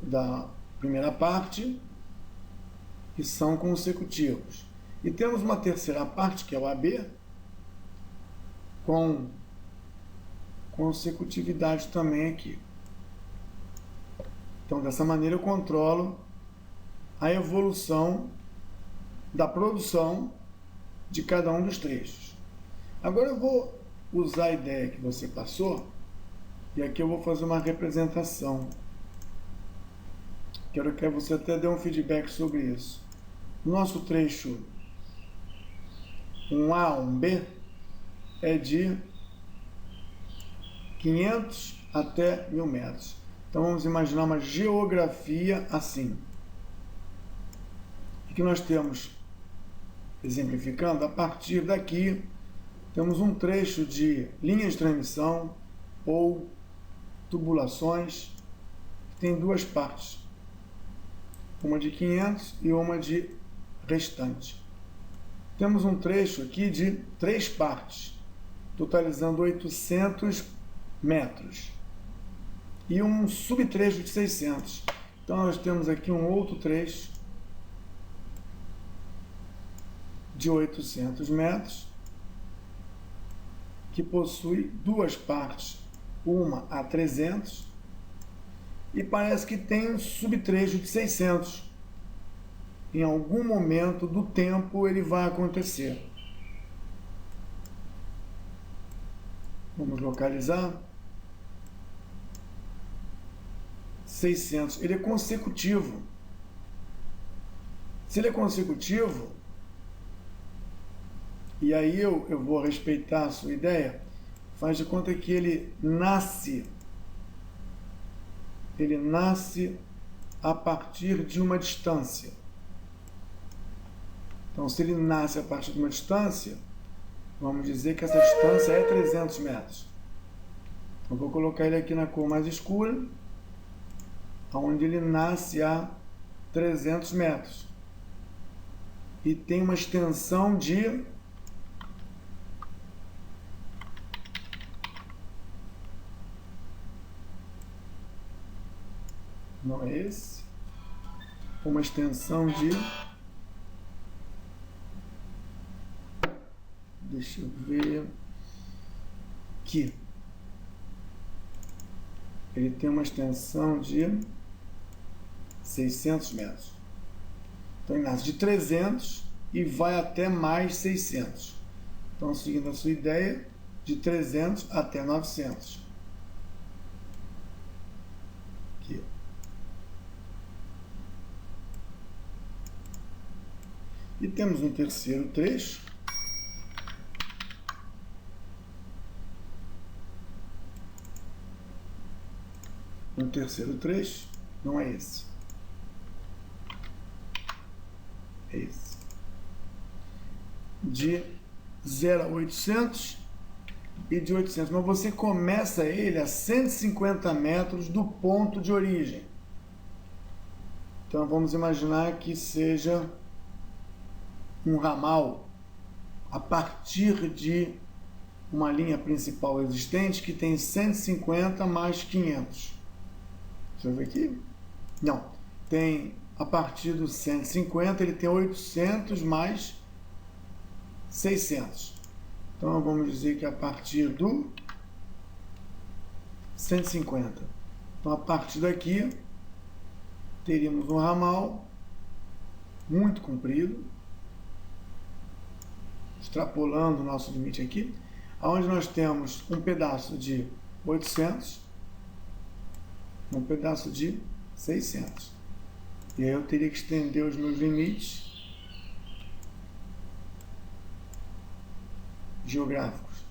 da primeira parte, que são consecutivos. E temos uma terceira parte, que é o AB, com consecutividade também aqui. Então, dessa maneira, eu controlo a evolução da produção de cada um dos trechos. Agora eu vou usar a ideia que você passou, e aqui eu vou fazer uma representação. Quero que você até dê um feedback sobre isso. Nosso trecho 1A, 1B, é de 500 até 1.000 metros. Então vamos imaginar uma geografia assim. O que nós temos, exemplificando, a partir daqui, temos um trecho de linhas de transmissão ou tubulações tem duas partes, uma de 500 e uma de restante. Temos um trecho aqui de 3 partes, totalizando 800 metros, e um subtrecho de 600. Então nós temos aqui um outro trecho de 800 metros, que possui duas partes, uma a 300, e parece que tem um subtrecho de 600. Em algum momento do tempo ele vai acontecer. Vamos localizar. 600, ele é consecutivo. Se ele é consecutivo, e aí eu vou respeitar a sua ideia, faz de conta que ele nasce a partir de uma distância. Então, se ele nasce a partir de uma distância, vamos dizer que essa distância é 300 metros. Eu vou colocar ele aqui na cor mais escura, onde ele nasce a 300 metros. E tem uma extensão de 600 metros. Então ele nasce de 300 e vai até mais 600. Então, seguindo a sua ideia, de 300 até 900. Aqui. E temos um terceiro trecho. Um terceiro trecho, não é esse. É esse. De 0 a 800 e de 800. Mas você começa ele a 150 metros do ponto de origem. Então vamos imaginar que seja um ramal a partir de uma linha principal existente que tem 150 mais 500. Deixa eu ver aqui. Não, tem a partir do 150, ele tem 800 mais 600. Então vamos dizer que a partir do 150. Então a partir daqui teríamos um ramal muito comprido, extrapolando o nosso limite aqui, onde nós temos um pedaço de 800, um pedaço de 600. E aí eu teria que estender os meus limites geográficos.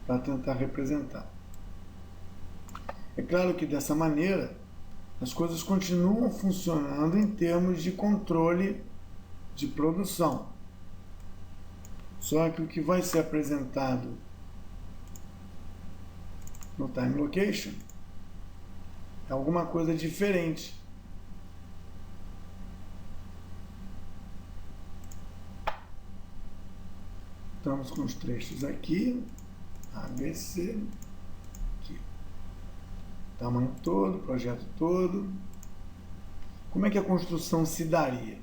Para tentar representar. É claro que dessa maneira as coisas continuam funcionando em termos de controle de produção. Só que o que vai ser apresentado no Time Location é alguma coisa diferente. Estamos com os trechos aqui, ABC, aqui. Tamanho todo, projeto todo. Como é que a construção se daria?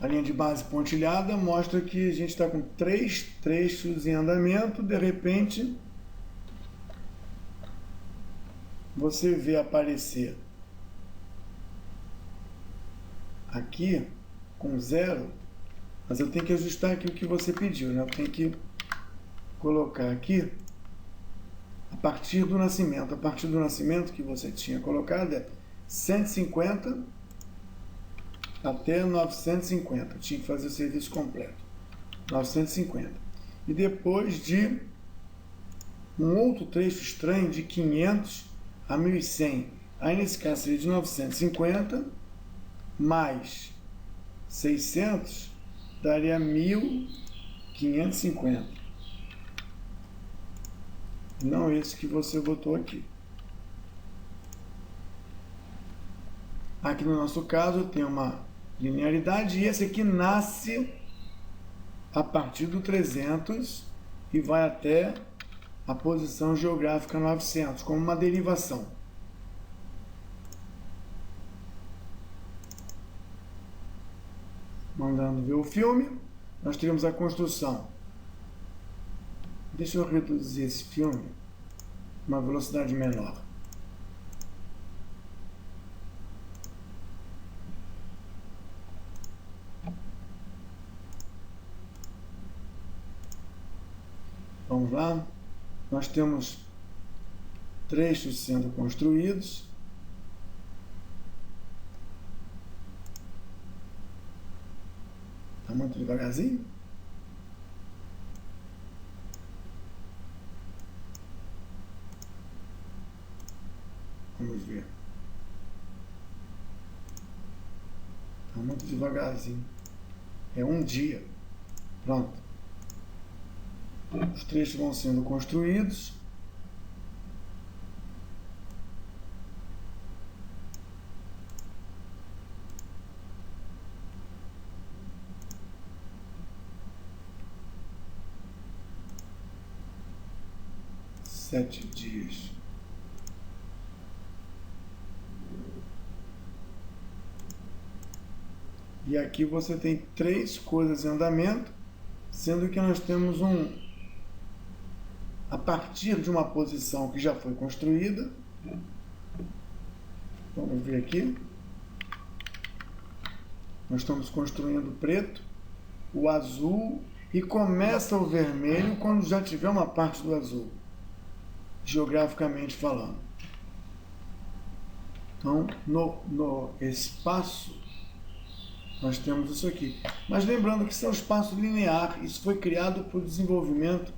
A linha de base pontilhada mostra que a gente está com 3 trechos em andamento. De repente, você vê aparecer aqui com 0, mas eu tenho que ajustar aqui o que você pediu, né? Eu tenho que colocar aqui a partir do nascimento. A partir do nascimento que você tinha colocado é 150 até 950. Eu tinha que fazer o serviço completo. 950. E depois de um outro trecho estranho de 500 a 1100. Aí nesse caso seria de 950 mais 600 daria 1.550. Não esse que você botou aqui. Aqui no nosso caso tem uma linearidade e esse aqui nasce a partir do 300 e vai até a posição geográfica 900, como uma derivação. Mandando ver o filme, nós teremos a construção. Deixa eu reduzir esse filme a uma velocidade menor. Vamos lá. Nós temos trechos sendo construídos. Está muito devagarzinho. Vamos ver. Está muito devagarzinho. É um dia. Pronto. Os trechos vão sendo construídos. Sete dias. E aqui você tem três coisas em andamento, sendo que nós temos a partir de uma posição que já foi construída. Vamos ver aqui. Nós estamos construindo o preto, o azul e começa o vermelho quando já tiver uma parte do azul, geograficamente falando. Então, no espaço, nós temos isso aqui. Mas lembrando que isso é um espaço linear, isso foi criado por desenvolvimento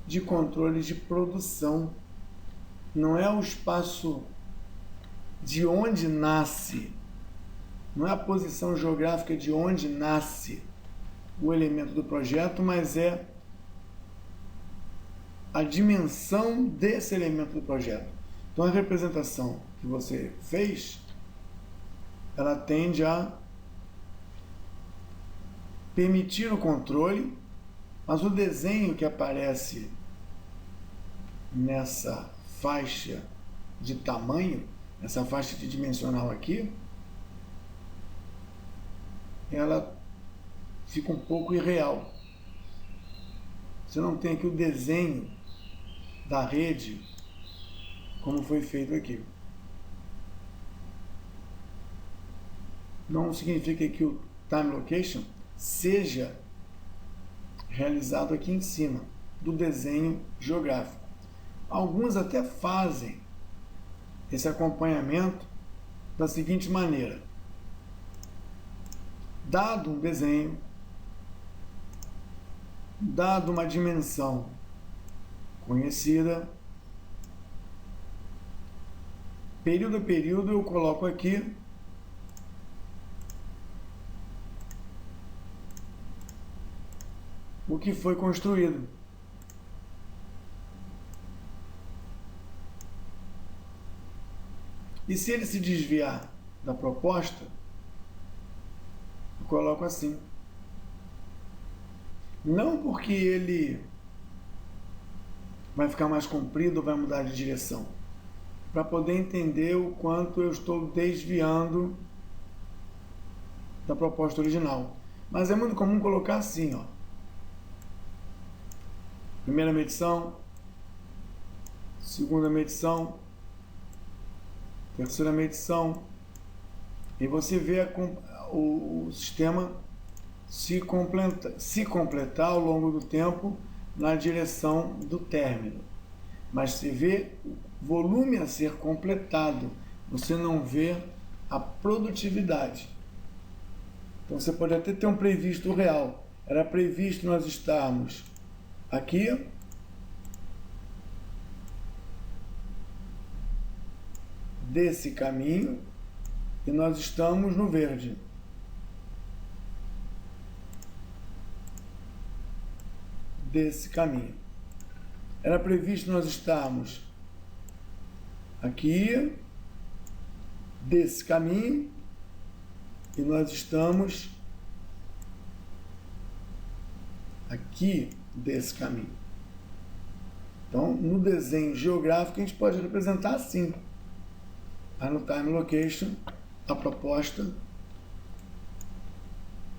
de controles de produção. Não é o espaço de onde nasce, não é a posição geográfica de onde nasce o elemento do projeto, mas é a dimensão desse elemento do projeto. Então a representação que você fez, ela tende a permitir o controle, mas o desenho que aparece nessa faixa de tamanho, essa faixa de dimensional aqui, ela fica um pouco irreal. Você não tem aqui o desenho da rede como foi feito aqui. Não significa que o time location seja realizado aqui em cima do desenho geográfico. Alguns até fazem esse acompanhamento da seguinte maneira: dado um desenho, dado uma dimensão conhecida, período a período eu coloco aqui o que foi construído. E se ele se desviar da proposta, eu coloco assim. Não porque ele vai ficar mais comprido ou vai mudar de direção, para poder entender o quanto eu estou desviando da proposta original. Mas é muito comum colocar assim, ó. Primeira medição, segunda medição, terceira medição, e você vê o sistema se completar ao longo do tempo na direção do término. Mas você vê o volume a ser completado, você não vê a produtividade. Então você pode até ter um previsto real. Era previsto nós estarmos aqui, desse caminho, e nós estamos no verde. desse caminho. Era previsto nós estarmos aqui, desse caminho, e nós estamos aqui, desse caminho. Então, no desenho geográfico, a gente pode representar assim. Aí no Time Location, a proposta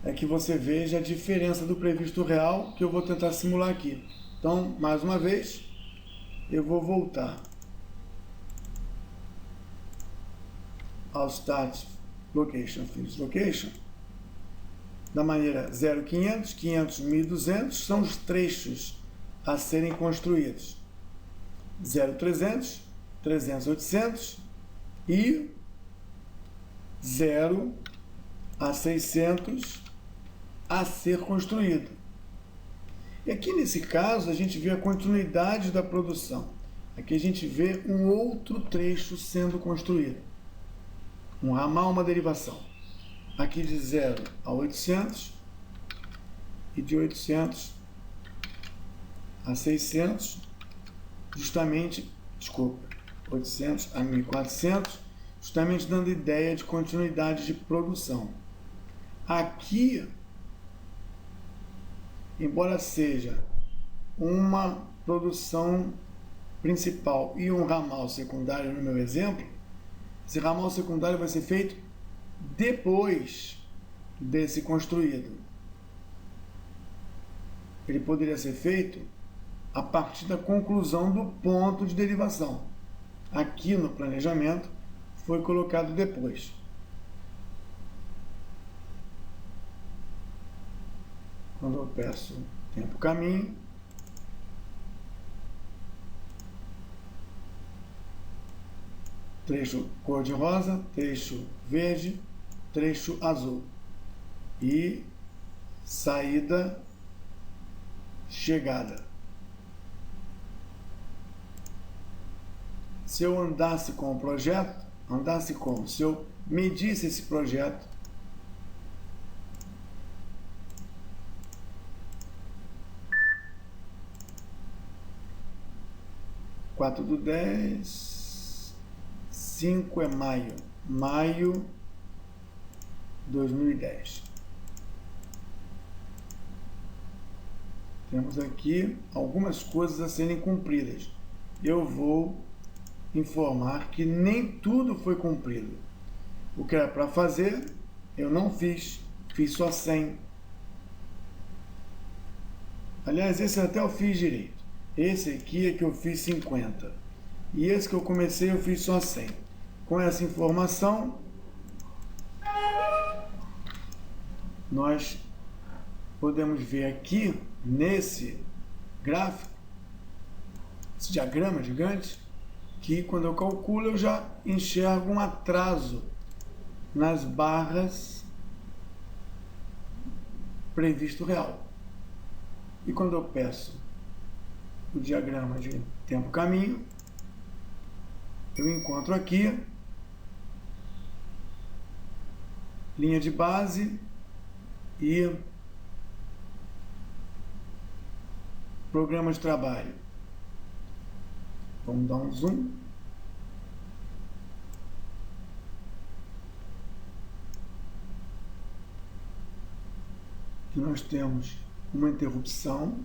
é que você veja a diferença do previsto real, que eu vou tentar simular aqui. Então, mais uma vez, eu vou voltar ao Start Location, Finish Location, da maneira 0,500, 500, 1.200 são os trechos a serem construídos. 0,300, 300, 800 e 0 a 600 a ser construído. E aqui nesse caso a gente vê a continuidade da produção. Aqui a gente vê um outro trecho sendo construído. Um ramal, uma derivação. Aqui de 0 a 800 e de 800 a 600, justamente, 800 a 1400, justamente dando ideia de continuidade de produção. Aqui, embora seja uma produção principal e um ramal secundário no meu exemplo, esse ramal secundário vai ser feito depois desse construído. Ele poderia ser feito a partir da conclusão do ponto de derivação. Aqui no planejamento foi colocado depois. Quando eu peço tempo caminho, trecho cor-de-rosa, trecho verde, trecho azul e saída, chegada. Se eu andasse com o projeto, se eu medisse esse projeto, quatro do 10, 5 é maio 2010. Temos aqui algumas coisas a serem cumpridas. Eu vou informar que nem tudo foi cumprido. O que era para fazer, eu não fiz só 100. Aliás, esse até eu fiz direito. Esse aqui é que eu fiz 50. E esse que eu comecei, eu fiz só 100. Com essa informação, nós podemos ver aqui, nesse gráfico, esse diagrama gigante, que quando eu calculo, eu já enxergo um atraso nas barras previsto real. E quando eu peço o diagrama de tempo-caminho, eu encontro aqui linha de base e programa de trabalho. Vamos dar um zoom. Aqui nós temos uma interrupção.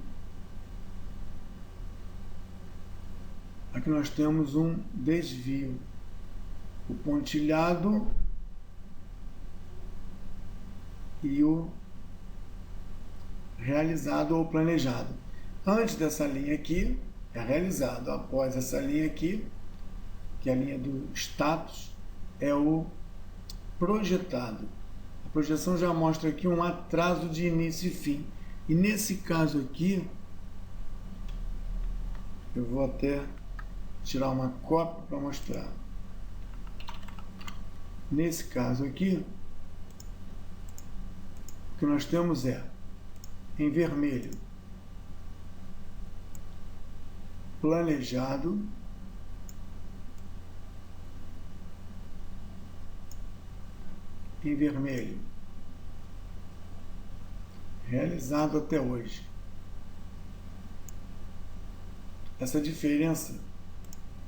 Aqui nós temos um desvio. O pontilhado e o realizado ou planejado. Antes dessa linha aqui, é realizado. Após essa linha aqui, que é a linha do status, é o projetado. A projeção já mostra aqui um atraso de início e fim. E nesse caso aqui, eu vou até tirar uma cópia para mostrar. Nesse caso aqui, o que nós temos é, em vermelho, planejado, em vermelho, realizado até hoje. essa diferença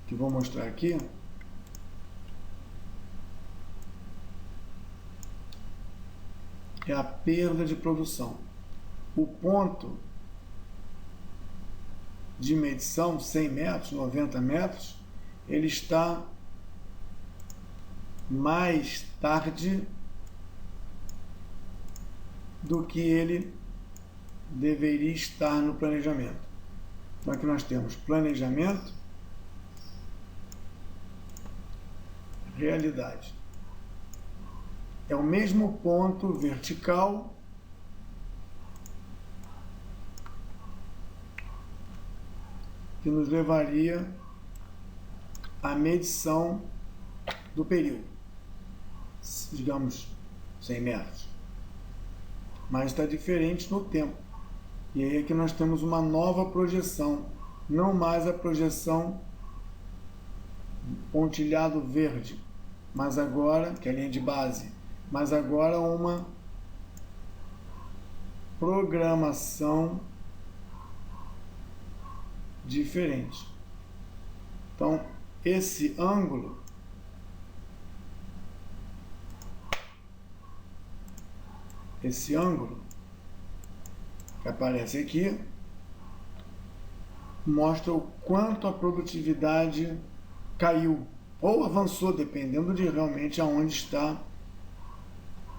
que vou mostrar aqui é a perda de produção. O ponto de medição, 100 metros, 90 metros, ele está mais tarde do que ele deveria estar no planejamento. Então aqui nós temos planejamento, realidade. É o mesmo ponto vertical que nos levaria à medição do período, digamos 100 metros, mas está diferente no tempo. E aí é que nós temos uma nova projeção, não mais a projeção pontilhado verde, mas agora, que é a linha de base, mas agora uma programação diferente. Então, esse ângulo que aparece aqui mostra o quanto a produtividade caiu ou avançou, dependendo de realmente aonde está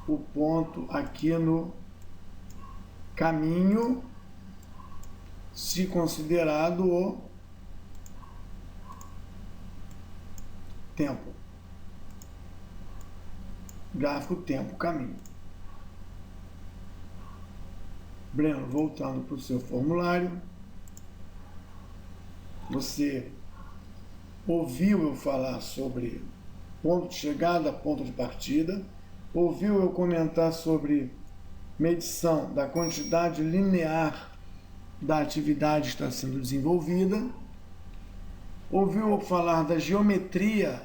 o ponto aqui no caminho, se considerado o tempo. Gráfico tempo, caminho. Breno, voltando para o seu formulário, você ouviu eu falar sobre ponto de chegada, ponto de partida, ouviu eu comentar sobre medição da quantidade linear da atividade que está sendo desenvolvida, ouviu eu falar da geometria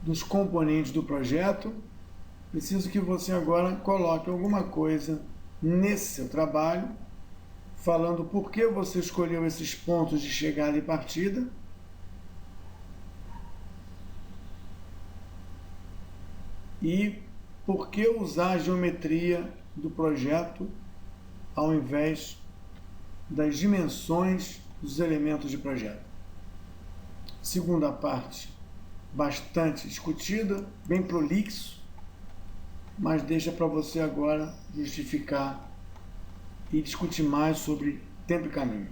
dos componentes do projeto. Preciso que você agora coloque alguma coisa nesse seu trabalho, falando por que você escolheu esses pontos de chegada e partida, e por que usar a geometria do projeto ao invés das dimensões dos elementos de projeto. Segunda parte, bastante discutida, bem prolixo, mas deixa para você agora justificar e discutir mais sobre tempo e caminho.